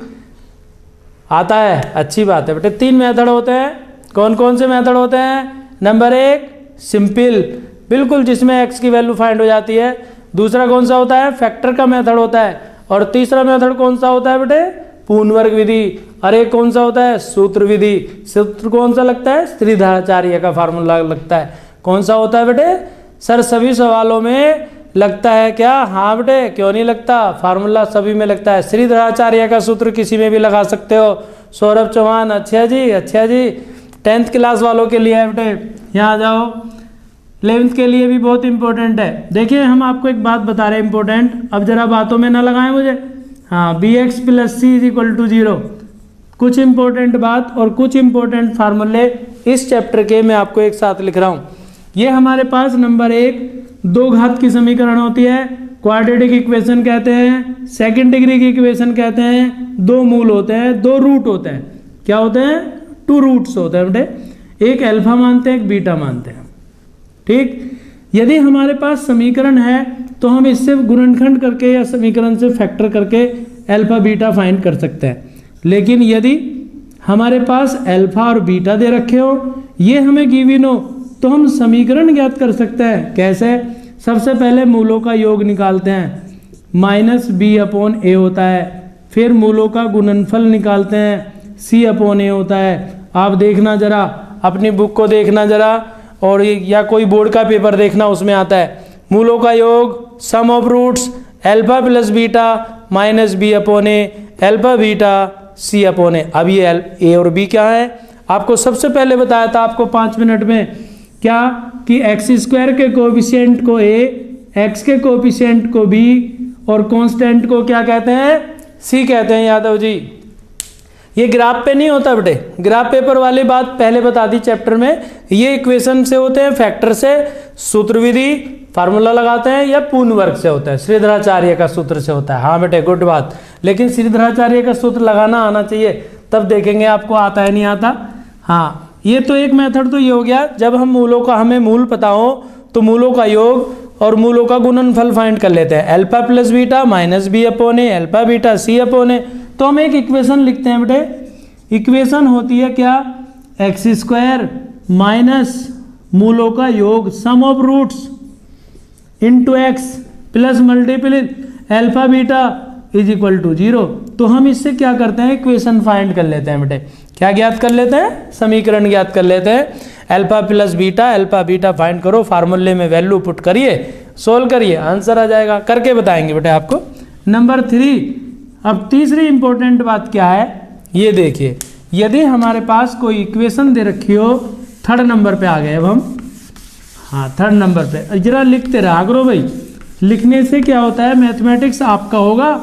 आता है, अच्छी बात है बेटे। 3 मेथड होते हैं, कौन कौन से मेथड होते हैं। नंबर 1 सिंपल, बिल्कुल जिसमें x की वैल्यू फाइंड हो जाती है। दूसरा कौन सा होता है, फैक्टर का मेथड होता है। और तीसरा मेथड कौन सा होता है बेटे, पूर्ण वर्ग विधि। और एक कौन सा होता है, सूत्र विधि। सूत्र कौन सा लगता है, श्रीधराचार्य का फार्मूला लगता है। कौन सा होता है बेटे, सर सभी सवालों में लगता है क्या, हाँ बेटे क्यों नहीं लगता, फार्मूला सभी में लगता है। श्रीधराचार्य का सूत्र किसी में भी लगा सकते हो। सौरभ चौहान, अच्छा जी अच्छा जी, 10th क्लास वालों के लिए है बेटे, यहाँ आ जाओ। 11th के लिए भी बहुत इंपॉर्टेंट है। देखिए हम आपको एक बात बता रहे हैं इंपॉर्टेंट, अब जरा बातों में ना लगाएं मुझे। हाँ, bx + c = 0। कुछ इंपॉर्टेंट बात और कुछ इंपॉर्टेंट फार्मूले इस चैप्टर के मैं आपको एक साथ लिख रहा हूँ। ये हमारे पास नंबर 1 दो घात की समीकरण होती है, क्वाड्रेटिक इक्वेशन कहते हैं, सेकंड डिग्री की इक्वेशन कहते हैं, दो मूल होते हैं, दो रूट होते हैं। क्या होते हैं? 2 रूट्स होते हैं बेटे, एक अल्फा मानते हैं, एक बीटा मानते हैं। ठीक, यदि हमारे पास समीकरण है तो हम इससे गुणनखंड करके या समीकरण से फैक्टर करके अल्फा बीटा फाइंड कर सकते हैं। लेकिन यदि हमारे पास अल्फा और बीटा दे रखे हो, ये हमें गिवन हो, तो हम समीकरण ज्ञात कर सकते हैं। कैसे? सबसे पहले मूलों का योग निकालते हैं, -b/a होता है। फिर मूलों का गुणनफल निकालते हैं, c/a होता है। आप देखना जरा, अपनी बुक को देखना जरा, और या कोई बोर्ड का पेपर देखना, उसमें आता है मूलों का योग sum of roots alpha + beta -b/a alpha beta c/a। अब ये a और b क्या है? आपको सबसे पहले बताया था आपको 5 मिनट में, क्या कि x² के कोएफिशिएंट को a, x के कोएफिशिएंट को b और कांस्टेंट को क्या कहते हैं? c कहते हैं यादव जी। ये ग्राफ पे नहीं होता बेटे, ग्राफ पेपर वाली बात पहले बता दी चैप्टर में। ये इक्वेशन से होते हैं, फैक्टर से, सूत्र विधि फार्मूला लगाते हैं, या पूर्ण वर्ग से होता है, श्रीधराचार्य का सूत्र से होता है। हाँ बेटे, गुड बात। लेकिन श्रीधराचार्य का सूत्र लगाना आना चाहिए, तब देखेंगे आपको आता है नहीं आता। हाँ, ये तो एक मेथड तो ये हो गया, जब हम मूलों का, हमें मूल पता हो तो मूलों का योग और मूलों का गुणनफल फाइंड कर लेते हैं। Alpha + beta -b/a alpha beta c/a। तो हम एक इक्वेशन लिखते हैं बेटे, इक्वेशन होती है क्या? x² माइनस मूलों का योग sum of roots into x plus multiple alpha beta = 0। तो हम इससे क्या करते हैं? इक्वेशन फाइंड कर लेते हैं बेटे। क्या ज्ञात कर लेते हैं? समीकरण ज्ञात कर लेते हैं। Alpha + beta alpha beta find करो, फार्मूले में वैल्यू पुट करिए, सोल्व करिए, आंसर आ जाएगा। करके बताएंगे बेटे आपको। नंबर 3, अब तीसरी इंपॉर्टेंट बात क्या है, ये देखिए। यदि हमारे पास कोई इक्वेशन दे रखी हो, 3rd नंबर पे आ गए अब हम। हाँ, 3rd नंबर पे जरा लिखते रहा करो भाई। लिखने से क्या होता है? मैथमेटिक्स आपका होगा,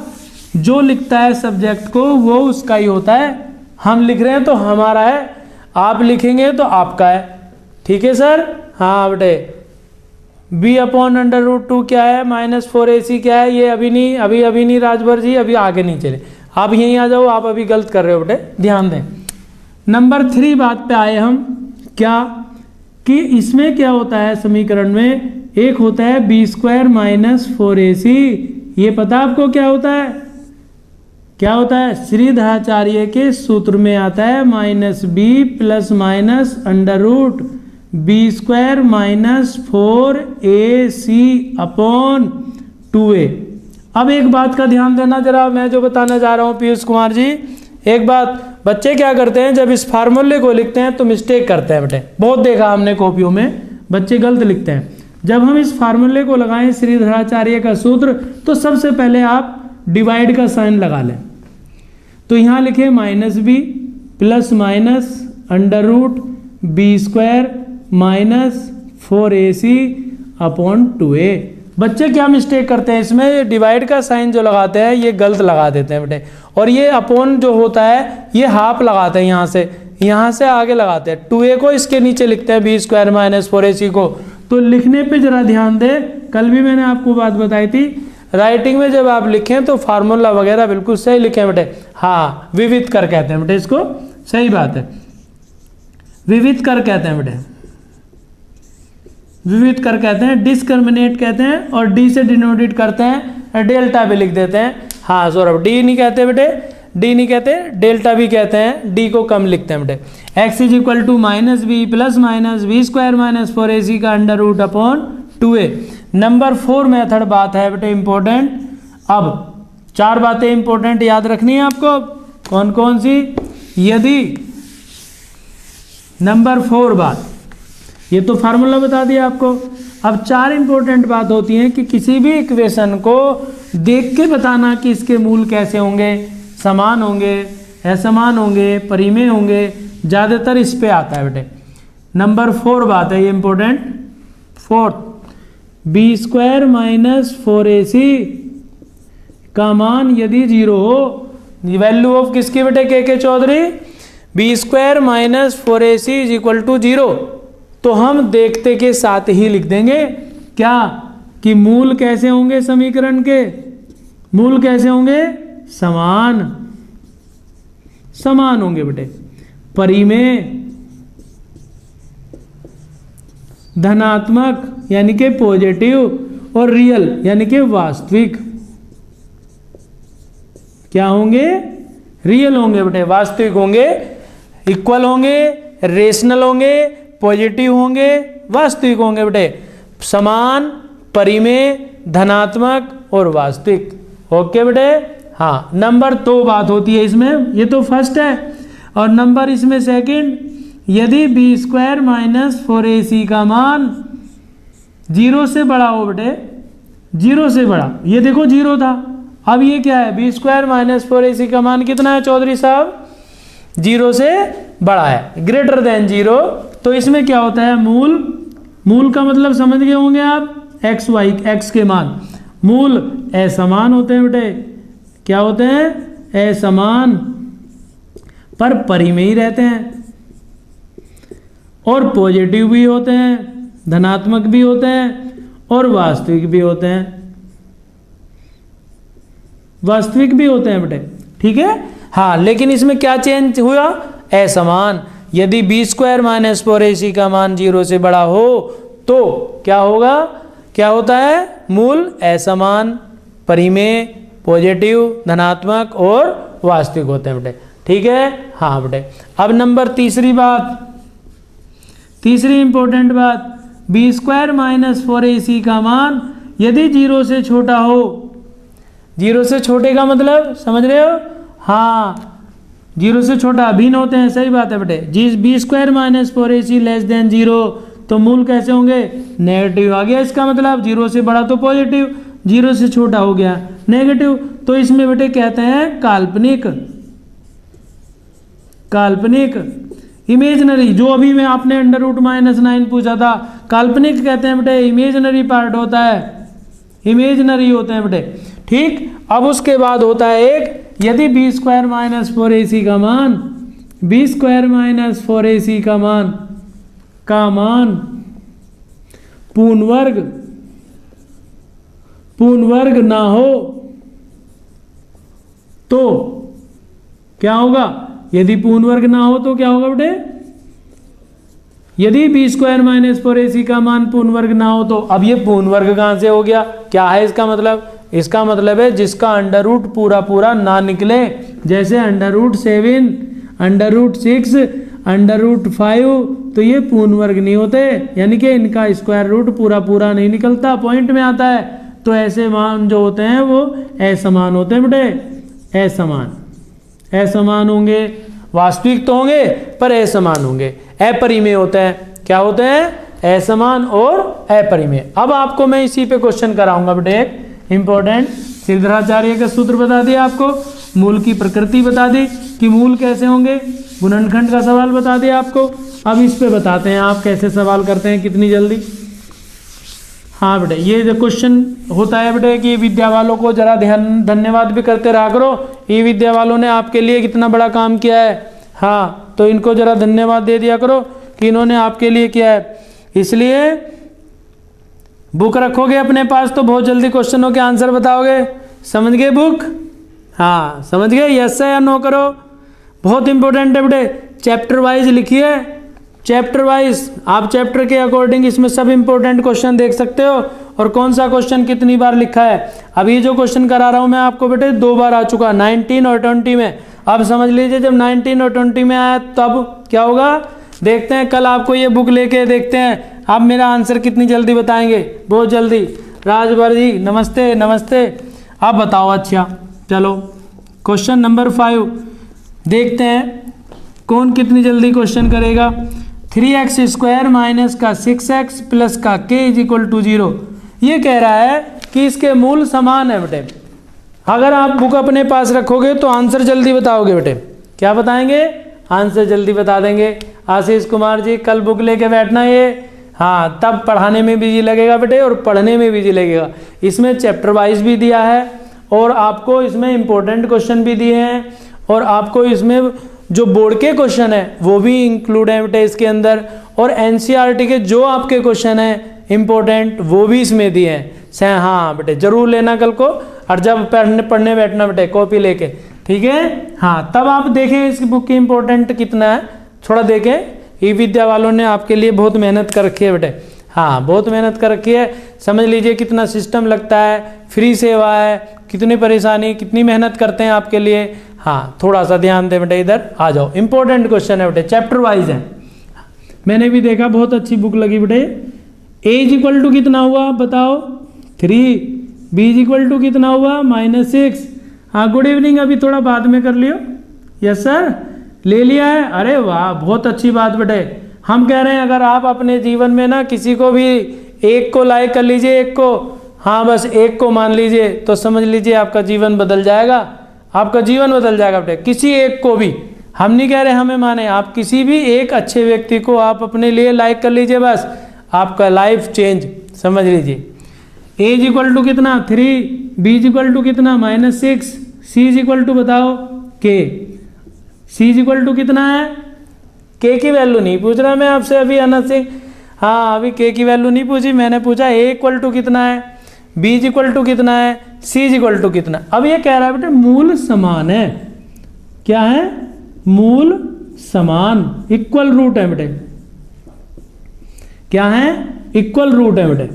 जो लिखता है सब्जेक्ट को वो उसका ही होता है। हम लिख रहे हैं तो हमारा है, आप लिखेंगे तो आपका है। ठीक है सर? हाँ बेटे, b/√2 क्या है? -4ac क्या है? ये अभी नहीं राजभर जी, अभी आगे नहीं चले, आप यहीं आ जाओ, आप अभी गलत कर रहे हो बेटे, ध्यान दें। नंबर 3 बात पे आए हम, क्या कि इसमें क्या होता है समीकरण में? एक होता है b² - 4ac। ये पता आपको क्या होता है? क्या होता है? श्रीधराचार्य के सूत्र में आता है -b ± √b² - 4ac/2a। अब एक बात का ध्यान देना जरा, मैं जो बताना चाह रहा हूँ पीयूष कुमार जी, एक बात, बच्चे क्या करते हैं जब इस फार्मूले को लिखते हैं तो मिस्टेक करते हैं बेटे। बहुत देखा हमने कॉपियों में, बच्चे गलत लिखते हैं। जब हम इस फार्मूले को लगाएं श्रीधराचार्य का सूत्र, तो सबसे पहले आप डिवाइड का साइन लगा लें। तो यहाँ लिखे -b ± √b² - 4ac/2a। बच्चे क्या मिस्टेक करते हैं इसमें? डिवाइड का साइन जो लगाते हैं ये गलत लगा देते हैं बेटे, और ये अपॉन जो होता है ये हाफ लगाते हैं, यहाँ से आगे लगाते हैं। 2a को इसके नीचे लिखते हैं, b² - 4ac को। तो लिखने पे जरा ध्यान दे, कल भी मैंने आपको बात बताई थी, राइटिंग में जब आप लिखें तो फार्मूला वगैरह बिल्कुल सही लिखें बेटे। हाँ, विविध कर कहते हैं बेटे इसको, सही बात है, विविध कर कहते हैं बेटे, विविध कर कहते हैं, डिस्क्रिमिनेट कहते हैं, और डी से डिनोटेड करते हैं, डेल्टा भी लिख देते हैं। हाँ सौरभ, डी नहीं कहते बेटे, डी नहीं कहते, डेल्टा भी कहते हैं, डी को कम लिखते हैं बेटे। x = -b ± b² - 4ac का √/2a। नंबर 4 मेथड बात है बेटे इंपॉर्टेंट। अब 4 बातें इंपॉर्टेंट याद रखनी है आपको। कौन कौन सी? यदि नंबर 4 बात, ये तो फार्मूला बता दिया आपको। अब 4 इंपॉर्टेंट बात होती हैं कि किसी भी इक्वेशन को देख के बताना कि इसके मूल कैसे होंगे, समान होंगे, असमान होंगे, परिमेय होंगे, ज़्यादातर इस पे आता है बेटे। नंबर 4 बात है ये important. Fourth, b square minus 4ac का मान यदि 0 हो, वैल्यू ऑफ किसकी बेटे के Chaudhary, b square minus 4ac is equal to 0, तो हम देखते के साथ ही लिख देंगे क्या कि मूल कैसे होंगे समीकरण के, मूल कैसे होंगे, समान, समान होंगे बेटे। परिमेय धनात्मक यानी कि पॉजिटिव और रियल यानी कि वास्तविक क्या होंगे, रियल होंगे बेटे, वास्तविक होंगे, इक्वल होंगे, रेशनल होंगे, पॉजिटिव होंगे, वास्तविक होंगे बेटे, समान, परिमेय, धनात्मक और वास्तविक। ओके बेटे। हाँ, नंबर 2 बात होती है इसमें, ये तो फर्स्ट है, और नंबर इसमें सेकंड, यदि बी स्क्वायर माइनस 4ac का मान 0 से बड़ा हो बेटे, 0 से बड़ा, ये देखो 0 था, अब ये क्या है, बी स्क्वायर माइनस 4ac का मान कितना है चौधरी साहब, 0 से बड़ा है, ग्रेटर देन 0, तो इसमें क्या होता है, मूल, मूल का मतलब समझ गए होंगे आप, एक्स वाई, एक्स के मान, मूल असमान होते हैं बेटे, क्या होते हैं, असमान, पर परिमेय रहते हैं, और पॉजिटिव भी होते हैं, धनात्मक भी होते हैं, और वास्तविक भी होते हैं, वास्तविक भी होते हैं बेटे, ठीक है। हाँ, लेकिन इसमें क्या चेंज हुआ, असमान, यदि बी स्क्वायर माइनस 4ac का मान 0 से बड़ा हो तो क्या होगा, क्या होता है, मूल असमान, परिमेय, पॉजिटिव, धनात्मक और वास्तविक होते हैं बेटे, ठीक है। हाँ बेटे, अब नंबर तीसरी बात, तीसरी इंपॉर्टेंट बात, बी स्क्वायर माइनस 4ac का मान यदि 0 से छोटा हो, 0 से छोटे का मतलब समझ रहे हो, हाँ 0 से छोटा, भिन्न होते हैं, सही बात है बेटे, जी, B square minus 4ac less than 0, तो मूल कैसे होंगे, नेगेटिव आ गया, इसका मतलब 0 से बड़ा तो पॉजिटिव, 0 से छोटा हो गया नेगेटिव, तो इसमें बेटे कहते हैं काल्पनिक, काल्पनिक, इमेजनरी, जो अभी में आपने अंडर रूट -9 पूछा था, काल्पनिक कहते हैं बेटे, इमेजनरी पार्ट होता है, इमेजनरी होते हैं बेटे, ठीक। अब उसके बाद होता है एक, यदि बी स्क्वायर माइनस 4ac का मान, बी स्क्वायर माइनस 4ac का मान पूर्ण वर्ग ना हो तो क्या होगा, यदि पूर्ण वर्ग ना हो तो क्या होगा बेटे, यदि बी स्क्वायर माइनस 4ac का मान पूर्ण वर्ग ना हो तो, अब ये पूर्ण वर्ग कहां से हो गया, क्या है इसका मतलब, इसका मतलब है जिसका अंडर रूट पूरा पूरा ना निकले, जैसे under root 7, under root 6, under root 5, तो ये पूर्ण वर्ग नहीं होते, यानी कि इनका स्क्वायर रूट पूरा पूरा नहीं निकलता, पॉइंट में आता है, तो ऐसे मान जो होते हैं वो असमान होते हैं बेटे, असमान, असमान होंगे, वास्तविक तो होंगे पर असमान होंगे, अपरिमेय होते हैं, क्या होते हैं, असमान और अपरिमेय। अब आपको मैं इसी पे क्वेश्चन कराऊंगा बेटे, एक इंपॉर्टेंट, श्रीधराचार्य का सूत्र बता दिया आपको, मूल की प्रकृति बता दी कि मूल कैसे होंगे, गुणनखंड का सवाल बता दिया आपको, अब इस पे बताते हैं आप कैसे सवाल करते हैं कितनी जल्दी। हाँ बेटे, ये जो क्वेश्चन होता है बेटे कि विद्या वालों को जरा धन्यवाद भी करते रहा करो, ये विद्या वालों ने आपके लिए कितना बड़ा काम किया है, हाँ तो इनको जरा धन्यवाद दे दिया करो कि इन्होंने आपके लिए किया है। इसलिए बुक रखोगे अपने पास तो बहुत जल्दी क्वेश्चनों के आंसर बताओगे, समझ गए बुक, हाँ समझ गए, यस या नो करो, बहुत इंपॉर्टेंट है बेटे, चैप्टर वाइज लिखिए, चैप्टर वाइज आप चैप्टर के अकॉर्डिंग इसमें सब इंपॉर्टेंट क्वेश्चन देख सकते हो, और कौन सा क्वेश्चन कितनी बार लिखा है। अभी जो क्वेश्चन करा रहा हूँ मैं आपको बेटे 2 बार आ चुका, 19 और 20 में, अब समझ लीजिए जब 19 और 20 में आया तब क्या होगा, देखते हैं कल आपको ये बुक लेके देखते हैं आप मेरा आंसर कितनी जल्दी बताएंगे, बहुत जल्दी। राजभर जी नमस्ते, नमस्ते, आप बताओ। अच्छा चलो क्वेश्चन नंबर 5 देखते हैं कौन कितनी जल्दी क्वेश्चन करेगा। 3x² माइनस का 6x प्लस का k इज इक्वल टू 0, ये कह रहा है कि इसके मूल समान है बेटे। अगर आप बुक अपने पास रखोगे तो आंसर जल्दी बताओगे बेटे, क्या बताएंगे, आंसर जल्दी बता देंगे। आशीष कुमार जी कल बुक लेके बैठना, ये हाँ तब पढ़ाने में बिजी लगेगा बेटे और पढ़ने में बिजी लगेगा। इसमें चैप्टर वाइज भी दिया है और आपको इसमें इंपॉर्टेंट क्वेश्चन भी दिए हैं और आपको इसमें जो बोर्ड के क्वेश्चन है वो भी इंक्लूड है बेटे इसके अंदर, और एनसीईआरटी के जो आपके क्वेश्चन है इंपॉर्टेंट वो भी इसमें दिए हैं। हाँ बेटे जरूर लेना कल को, और जब पढ़ने बैठना बेटे कॉपी लेके, ठीक है। हाँ तब आप देखें इस बुक की इंपॉर्टेंट कितना है, थोड़ा देखें। ई विद्या वालों ने आपके लिए बहुत मेहनत कर रखी है बेटे, हाँ बहुत मेहनत कर रखी है। समझ लीजिए कितना सिस्टम लगता है, फ्री सेवा है, कितनी परेशानी कितनी मेहनत करते हैं आपके लिए। हाँ थोड़ा सा ध्यान दें बेटे, इधर आ जाओ। इंपॉर्टेंट क्वेश्चन है बेटे, चैप्टर वाइज है। मैंने भी देखा, बहुत अच्छी बुक लगी बेटे। ए इज इक्वल टू कितना हुआ बताओ 3, बी इज इक्वल टू कितना हुआ -6। हाँ गुड इवनिंग, अभी थोड़ा बाद में कर लियो। यस सर ले लिया है, अरे वाह बहुत अच्छी बात बेटे। हम कह रहे हैं अगर आप अपने जीवन में ना किसी को भी एक को लाइक कर लीजिए, एक को, हाँ बस एक को मान लीजिए, तो समझ लीजिए आपका जीवन बदल जाएगा, आपका जीवन बदल जाएगा बेटे। किसी एक को भी, हम नहीं कह रहे हमें माने, आप किसी भी एक अच्छे व्यक्ति को आप अपने लिए लाइक कर लीजिए, बस आपका लाइफ चेंज समझ लीजिए। ए इज इक्वल टू कितना 3, बी इज इक्वल टू कितना -6, सी इज इक्वल टू बताओ के, सी इज इक्वल टू कितना है, के की वैल्यू नहीं पूछ रहा मैं आपसे अभी अनंत सिंह, हाँ अभी के की वैल्यू नहीं पूछी मैंने, पूछा ए इक्वल टू कितना है, बी इज इक्वल टू कितना है, सी इज इक्वल टू कितना। अब ये कह रहा है बेटे मूल समान है, क्या है, मूल समान, इक्वल रूट है बेटे, क्या है, इक्वल रूट है बेटे,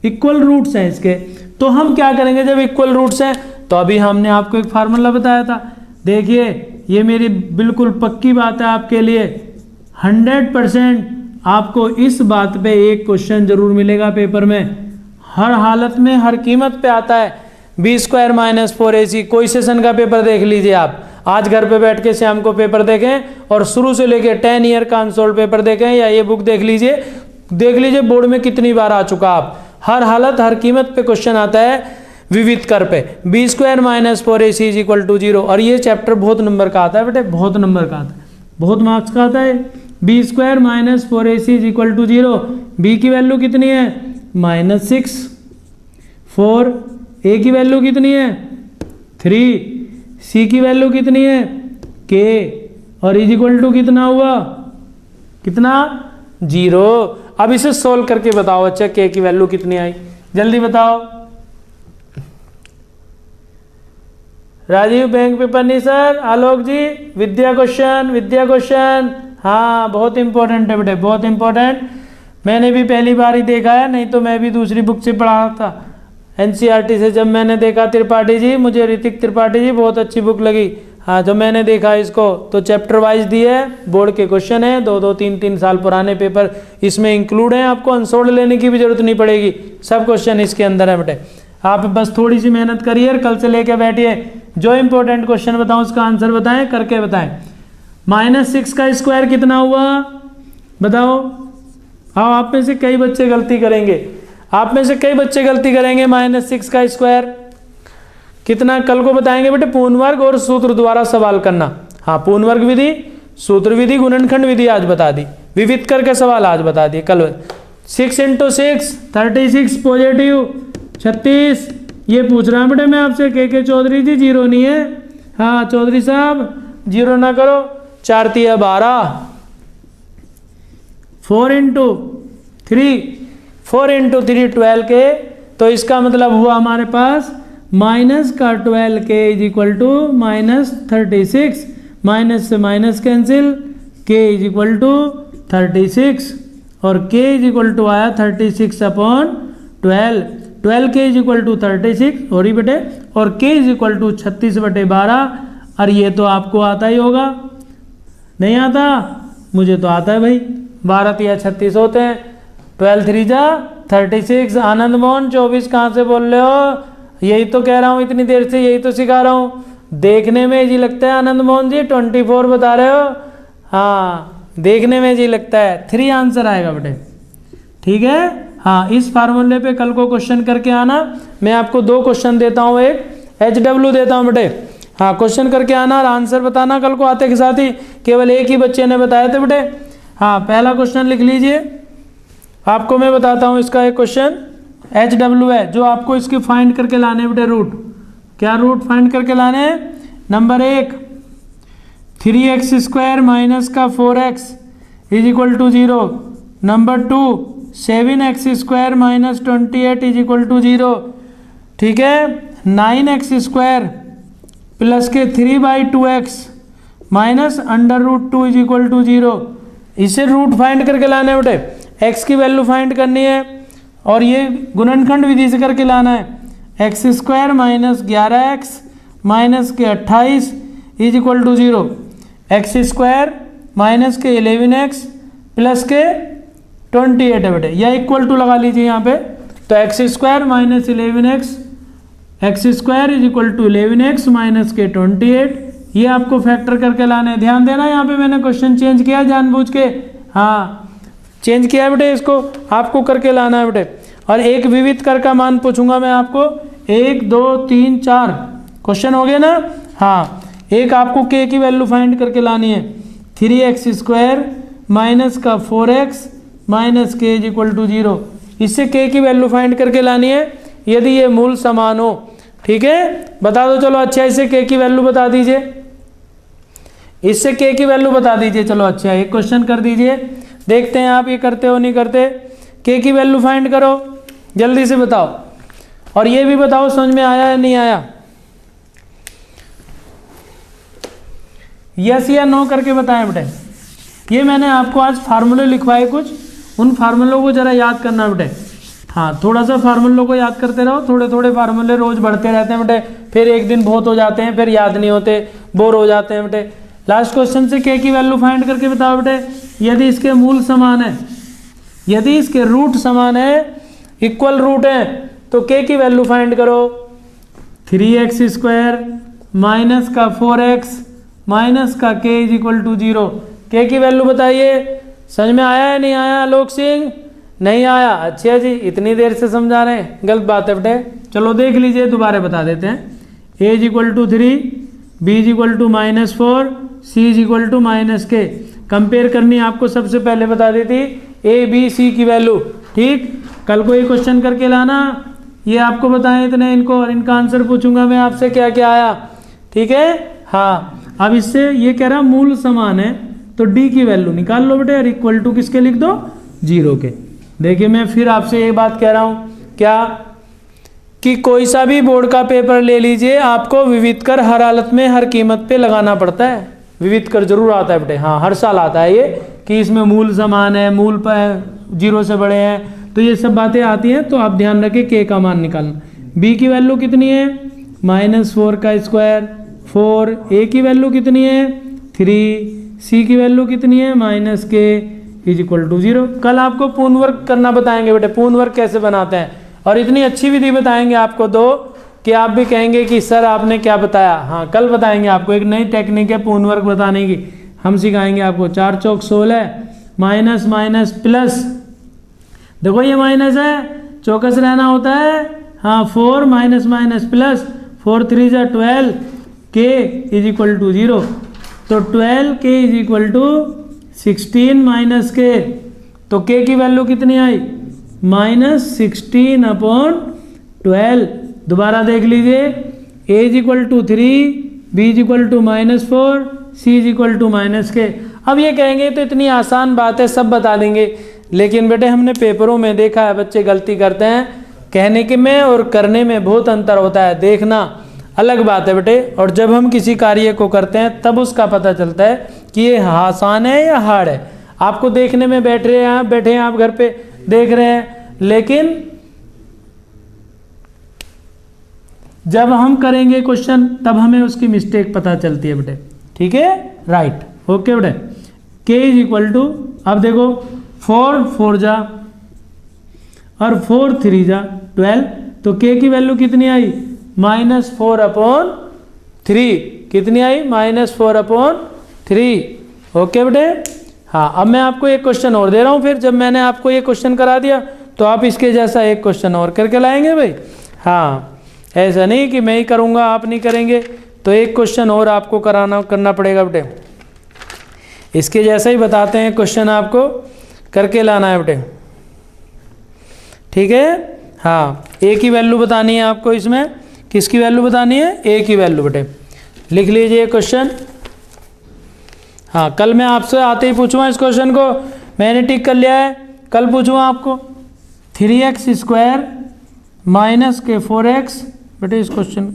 इक्वल रूट्स हैं इसके। तो हम क्या करेंगे जब इक्वल रूट्स हैं, तो अभी हमने आपको एक फार्मूला बताया था, देखिए ये मेरी बिल्कुल पक्की बात है आपके लिए, 100% आपको इस बात पे एक क्वेश्चन जरूर मिलेगा पेपर में, हर हालत में हर कीमत पे आता है। b² - 4ac, कोई सेशन का पेपर देख लीजिए आप, आज घर पे बैठ के शाम को पेपर देखें और शुरू से लेके 10 ईयर का अनसोल्ड पेपर देखें, या ये बुक देख लीजिए बोर्ड में कितनी बार आ चुका आप, हर हालत हर कीमत पे क्वेश्चन आता है विविध कर पे। b² - 4ac is equal to 0, और ये चैप्टर बहुत नंबर का आता है बेटे, बहुत नंबर का आता है, बहुत मार्क्स का आता है। b² - 4ac is equal to 0, b की वैल्यू कितनी है -6, 4, a की वैल्यू कितनी है 3, c की वैल्यू कितनी है k, और इज इक्वल टू कितना हुआ, कितना 0। अब इसे सोल्व करके बताओ अच्छा k की वैल्यू कितनी आई, जल्दी बताओ। राजीव बैंक पेपर नहीं सर, आलोक जी विद्या क्वेश्चन, हाँ बहुत इंपॉर्टेंट है बेटे, बहुत इंपॉर्टेंट। मैंने भी पहली बार ही देखा है, नहीं तो मैं भी दूसरी बुक से पढ़ा था एनसीईआरटी से। जब मैंने देखा त्रिपाठी जी, मुझे ऋतिक त्रिपाठी जी बहुत अच्छी बुक लगी, हाँ जब मैंने देखा इसको तो चैप्टर वाइज दिए है, बोर्ड के क्वेश्चन है, 2-2, 3-3 साल पुराने पेपर इसमें इंक्लूड हैं, आपको अनसोल्ड लेने की भी जरूरत नहीं पड़ेगी, सब क्वेश्चन इसके अंदर है बेटे। आप बस थोड़ी सी मेहनत करिए, कल से लेके बैठिए, जो इंपॉर्टेंट क्वेश्चन बताऊं उसका आंसर बताएं, करके बताएं। -6 का स्क्वायर कितना हुआ बताओ। हाँ आप में से कई बच्चे गलती करेंगे, -6 का स्क्वायर कितना, कल को बताएंगे बेटे। पूर्ण वर्ग और सूत्र द्वारा सवाल करना, हाँ पूर्ण वर्ग विधि, सूत्र विधि, गुणनखंड विधि आज बता दी, विविध करके सवाल आज बता दिए कल। 6 × 6 36 पॉजिटिव 36, ये पूछ रहा हूँ बेटे मैं आपसे के चौधरी जी, 0 नहीं है, हाँ चौधरी साहब 0 ना करो, 4 × 3 12, 4 × 3 12 के, तो इसका मतलब हुआ हमारे पास -12 के इज इक्वल टू -36, माइनस से minus cancel, k is equal to 36 और k इज इक्वल टू आया 36/12, 12k इज इक्वल टू 36 और ही बेटे, और k इज इक्वल टू 36/12। और ये तो आपको आता ही होगा, नहीं आता? मुझे तो आता है भाई, 12 या 36 होते हैं, 12 3 जा 36। आनंद मोहन 24 कहाँ से बोल रहे हो? यही तो कह रहा हूँ, इतनी देर से यही तो सिखा रहा हूँ, देखने में जी लगता है आनंद मोहन जी 24 बता रहे हो, हाँ देखने में जी लगता है, 3 आंसर आएगा बेटे, ठीक है। हाँ इस फार्मूले पे कल को क्वेश्चन करके आना, मैं आपको 2 क्वेश्चन देता हूँ, एक HW देता हूँ बेटे, हाँ क्वेश्चन करके आना और आंसर बताना कल को आते के साथ ही। केवल एक ही बच्चे ने बताए थे बेटे, हाँ पहला क्वेश्चन लिख लीजिए, आपको मैं बताता हूँ इसका एक क्वेश्चन। HW है जो आपको इसके फाइंड करके लाने बेटे रूट। क्या रूट फाइंड करके लाने हैं? नंबर 1 3x² माइनस का 4x is equal to 0। Number 2 7x² minus 28 is equal to 0। ठीक है, 9x² प्लस के 3/2x minus √2 is equal to 0। इसे रूट फाइंड करके लाना है बेटे, x की वैल्यू फाइंड करनी है और ये गुणनखंड विधि से करके लाना है। x² माइनस 11x माइनस के 28 is equal to 0। x² minus के 11x प्लस के 28 है बेटे, या इक्वल टू लगा लीजिए यहाँ पे। तो x² minus 11x, x² is equal to 11x minus के 28, ये आपको फैक्टर करके लाने हैं। ध्यान देना यहाँ पे मैंने क्वेश्चन चेंज किया जानबूझ के, हाँ चेंज किया बेटे, इसको आपको करके लाना है बेटे। और एक विविध कर का मान पूछूंगा मैं आपको, 1 2 3 4 क्वेश्चन हो गए ना। हाँ एक आपको k की वैल्यू फाइंड करके लानी है, 3x² माइनस का 4x माइनस के इज इक्वल टू 0। इससे k की वैल्यू फाइंड करके लानी है यदि ये मूल समान हो। ठीक है, बता दो चलो। अच्छा इससे k की वैल्यू बता दीजिए, इससे k की वैल्यू बता दीजिए। चलो अच्छा एक क्वेश्चन कर दीजिए, देखते हैं आप ये करते हो नहीं करते। k की वैल्यू फाइंड करो, जल्दी से बताओ। और ये भी बताओ समझ में आया या नहीं आया, यस या नो करके बताएं बेटे। ये मैंने आपको आज फार्मूले लिखवाए कुछ, उन फार्मूलों को जरा याद करना बेटे। हाँ थोड़ा सा फार्मूलों को याद करते रहो, थोड़े थोड़े फार्मूले रोज बढ़ते रहते हैं बेटे, फिर एक दिन बहुत हो जाते हैं, फिर याद नहीं होते, बोर हो जाते हैं बेटे। लास्ट क्वेश्चन से k की वैल्यू फाइंड करके बताओ बेटे। यदि इसके मूल समान है, यदि इसके रूट समान है, इक्वल रूट है, तो k की वैल्यू फाइंड करो। 3x² माइनस का 4x माइनस का k is equal to 0। k की वैल्यू बताइए। समझ में आया है नहीं आया आलोक सिंह? नहीं आया, अच्छा जी इतनी देर से समझा रहे हैं, गलत बात है बेटे। चलो देख लीजिए, दोबारा बता देते हैं। a is equal to 3, b is equal to -4, c is equal to -k। Compare करनी आपको सबसे पहले बता दी थी a b c की वैल्यू। ठीक, कल को ये क्वेश्चन करके लाना, ये आपको बताएं इतने इनको, और इनका आंसर पूछूंगा मैं आपसे क्या क्या आया। ठीक है, हाँ अब इससे ये कह रहा मूल समान है, तो d की वैल्यू निकाल लो बेटे, और इक्वल टू किसके लिख दो? 0 के। देखिए मैं फिर आपसे एक बात कह रहा हूँ, क्या कि कोई सा भी बोर्ड का पेपर ले लीजिए, आपको विविध कर हर हालत में हर कीमत पे लगाना पड़ता है। विविध कर जरूर आता है बेटे, हाँ हर साल आता है ये, कि इसमें मूल समान है, मूल पर 0 से बड़े हैं, तो ये सब बातें आती हैं। तो आप ध्यान रखें k का मान निकालना। b की वैल्यू कितनी है? -4 का स्क्वायर 4। a की वैल्यू कितनी है? 3। c की वैल्यू कितनी है? -k is equal to 0। कल आपको पूर्ण वर्ग करना बताएंगे बेटे, पूर्ण वर्ग कैसे बनाते हैं, और इतनी अच्छी विधि बताएंगे आपको दो कि आप भी कहेंगे कि सर आपने क्या बताया। हाँ कल बताएंगे आपको, एक नई टेक्निक है पूर्ण वर्ग बताने की, हम सिखाएंगे आपको। 4 चौक 16, माइनस माइनस प्लस, देखो ये माइनस है, चौकस रहना होता है। हाँ 4 माइनस माइनस प्लस, 4 3 जा 12, k इज इक्वल टू 0। तो 12k is equal to 16 minus k, तो k की वैल्यू कितनी आई? -16/12। दोबारा देख लीजिए, a is equal to 3, b is equal to -4, c is equal to -k। अब ये कहेंगे तो इतनी आसान बात है, सब बता देंगे, लेकिन बेटे हमने पेपरों में देखा है बच्चे गलती करते हैं, कहने के में और करने में बहुत अंतर होता है। देखना अलग बात है बेटे, और जब हम किसी कार्य को करते हैं तब उसका पता चलता है कि ये आसान है या हार्ड है। आपको देखने में बैठे हैं आप घर पे देख रहे हैं, लेकिन जब हम करेंगे क्वेश्चन तब हमें उसकी मिस्टेक पता चलती है बेटे। ठीक है, राइट, ओके बेटे। k इज इक्वल टू, अब देखो 4 4 जा और 4 3 जा 12, तो k की वैल्यू कितनी आई? -4/3। कितनी आई? -4/3। ओके बेटे। हाँ अब मैं आपको एक क्वेश्चन और दे रहा हूँ, फिर जब मैंने आपको ये क्वेश्चन करा दिया तो आप इसके जैसा एक क्वेश्चन और करके लाएंगे भाई। हाँ ऐसा नहीं कि मैं ही करूँगा आप नहीं करेंगे, तो एक क्वेश्चन और आपको करना पड़ेगा बेटे। इसके जैसा ही बताते हैं क्वेश्चन, आपको करके लाना है बेटे, ठीक है। हाँ, ए की वैल्यू बतानी है आपको, इसमें किसकी वैल्यू बतानी है, ए की वैल्यू बेटे। लिख लीजिए क्वेश्चन। हाँ, कल मैं आपसे आते ही पूछूंगा इस क्वेश्चन को, मैंने टिक कर लिया है, कल पूछूंगा आपको 3x² माइनस के 4x बेटे इस question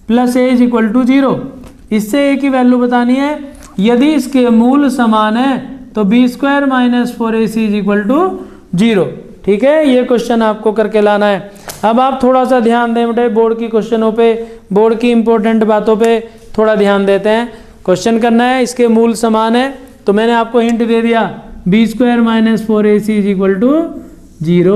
plus a is equal to 0। इससे ए की वैल्यू बतानी है, यदि इसके मूल समान है तो b² minus 4ac is equal to 0, ठीक है। ये क्वेश्चन आपको करके लाना है। अब आप थोड़ा सा ध्यान दें बेटे, बोर्ड की क्वेश्चनों पे, बोर्ड की इंपॉर्टेंट बातों पे थोड़ा ध्यान देते हैं। क्वेश्चन करना है, इसके मूल समान है, तो मैंने आपको हिंट दे दिया b² minus 4ac is equal to 0।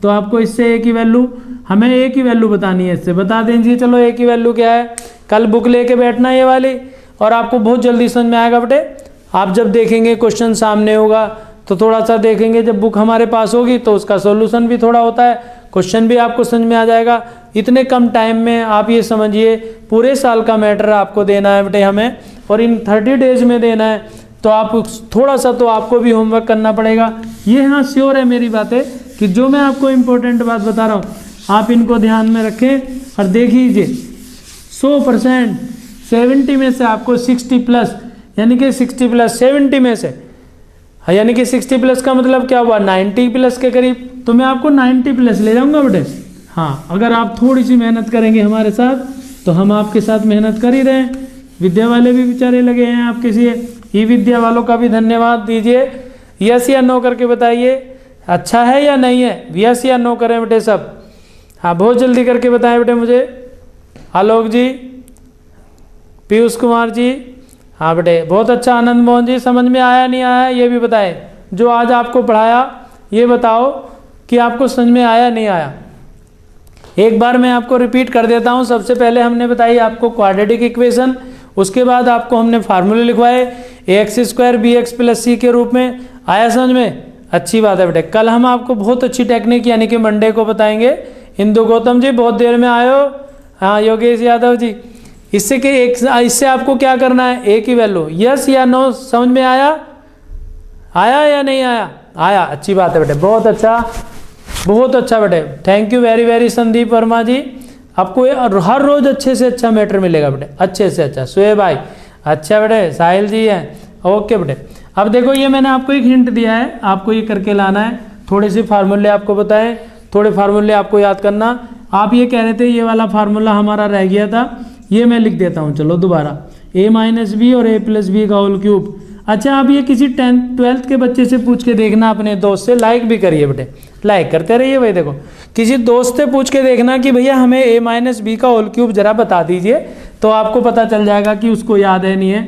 तो आपको इससे ए की वैल्यू, हमें ए की वैल्यू बतानी है, इससे बता दीजिए। चलो ए की वैल्यू क्या है, कल बुक लेके बैठना ये वाली, और आपको बहुत जल्दी समझ में आएगा बेटे। आप जब देखेंगे क्वेश्चन सामने होगा तो थोड़ा सा देखेंगे, जब बुक हमारे पास होगी तो उसका सॉल्यूशन भी थोड़ा होता है, क्वेश्चन भी आपको समझ में आ जाएगा। इतने कम टाइम में आप ये समझिए पूरे साल का मैटर आपको देना है बेटे हमें, और इन 30 डेज में देना है, तो आप थोड़ा सा तो आपको भी होमवर्क करना पड़ेगा। ये हाँ श्योर है मेरी बात है कि जो मैं आपको इम्पोर्टेंट बात बता रहा हूँ आप इनको ध्यान में रखें और देखिए 100% 70 में से आपको 60 प्लस, यानी कि 60 प्लस 70 में से, यानी कि 60 प्लस का मतलब क्या हुआ 90 प्लस के करीब, तो मैं आपको 90 प्लस ले जाऊंगा बेटे। हाँ, अगर आप थोड़ी सी मेहनत करेंगे हमारे साथ तो हम आपके साथ मेहनत कर ही रहे हैं। विद्या वाले भी बेचारे लगे हैं आपके लिए, ई विद्या वालों का भी धन्यवाद दीजिए। यस या नो करके बताइए, अच्छा है या नहीं है, यस या नो करें बेटे सब। हाँ, बहुत जल्दी करके बताएं बेटे मुझे। आलोक जी, पीयूष कुमार जी, हाँ बेटे बहुत अच्छा। आनंद मोहन जी, समझ में आया नहीं आया ये भी बताएं। जो आज आपको पढ़ाया ये बताओ कि आपको समझ में आया नहीं आया। एक बार मैं आपको रिपीट कर देता हूँ। सबसे पहले हमने बताई आपको क्वाड्रेटिक इक्वेशन, उसके बाद आपको हमने फार्मूले लिखवाए ax² bx + c के रूप में। आया समझ में? अच्छी बात है बेटे। कल हम आपको बहुत अच्छी टेक्निक यानी कि मंडे को बताएंगे। इंदु गौतम जी बहुत देर में आए हो। हाँ, योगेश यादव जी, इससे आपको क्या करना है, ए की वैल्यू, यस या नो, समझ में आया? आया या नहीं आया? आया, अच्छी बात है बेटे, बहुत अच्छा, बहुत अच्छा बेटे। Thank you very very Sandeep Verma ji. आपको हर रोज अच्छे से अच्छा मैटर मिलेगा बेटे, अच्छे से अच्छा। सुहेब भाई अच्छा बेटे, साहिल जी हैं, ओके बेटे। अब देखो ये मैंने आपको एक हिंट दिया है, आपको ये करके लाना है। थोड़े से फार्मूले आपको बताएं, थोड़े फार्मूले आपको याद करना। आप ये कह रहे थे ये वाला फार्मूला हमारा रह गया था, ये मैं लिख देता हूँ चलो दोबारा, a - b और a + b का होल क्यूब। अच्छा, आप ये किसी 10th 12th के बच्चे से पूछ के देखना, अपने दोस्त से। लाइक भी करिए बेटे, लाइक करते रहिए भाई। देखो किसी दोस्त से पूछ के देखना कि भैया हमें a - b का होल क्यूब जरा बता दीजिए, तो आपको पता चल जाएगा कि उसको याद है नहीं है।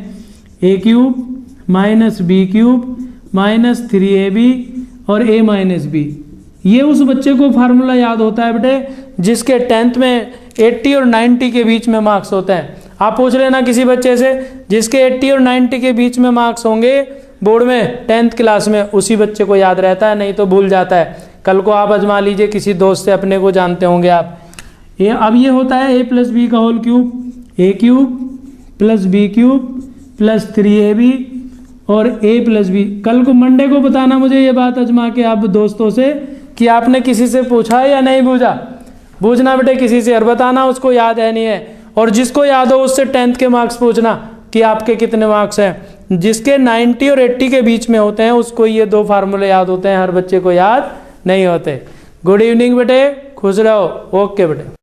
a³ - b³ - 3ab और a - b, ये उस बच्चे को फार्मूला याद होता है बेटे जिसके 10th में 80 और 90 के बीच में मार्क्स होते हैं। आप पूछ लेना किसी बच्चे से जिसके 80 और 90 के बीच में मार्क्स होंगे बोर्ड में 10th क्लास में, उसी बच्चे को याद रहता है, नहीं तो भूल जाता है। कल को आप आजमा लीजिए किसी दोस्त से, अपने को जानते होंगे आप। ये अब ये होता है a + b का whole cube, a³ + b³ + 3ab और a + b। कल को मंडे को बताना मुझे ये बात आजमा के आप दोस्तों से कि आपने किसी से पूछा है या नहीं पूछा। पूछना बेटे किसी से और बताना उसको याद है नहीं है, और जिसको याद हो उससे 10th के मार्क्स पूछना कि आपके कितने मार्क्स हैं। जिसके 90 और 80 के बीच में होते हैं उसको ये 2 फार्मूले याद होते हैं, हर बच्चे को याद नहीं होते। गुड इवनिंग बेटे, खुश रहो, ओके बेटे।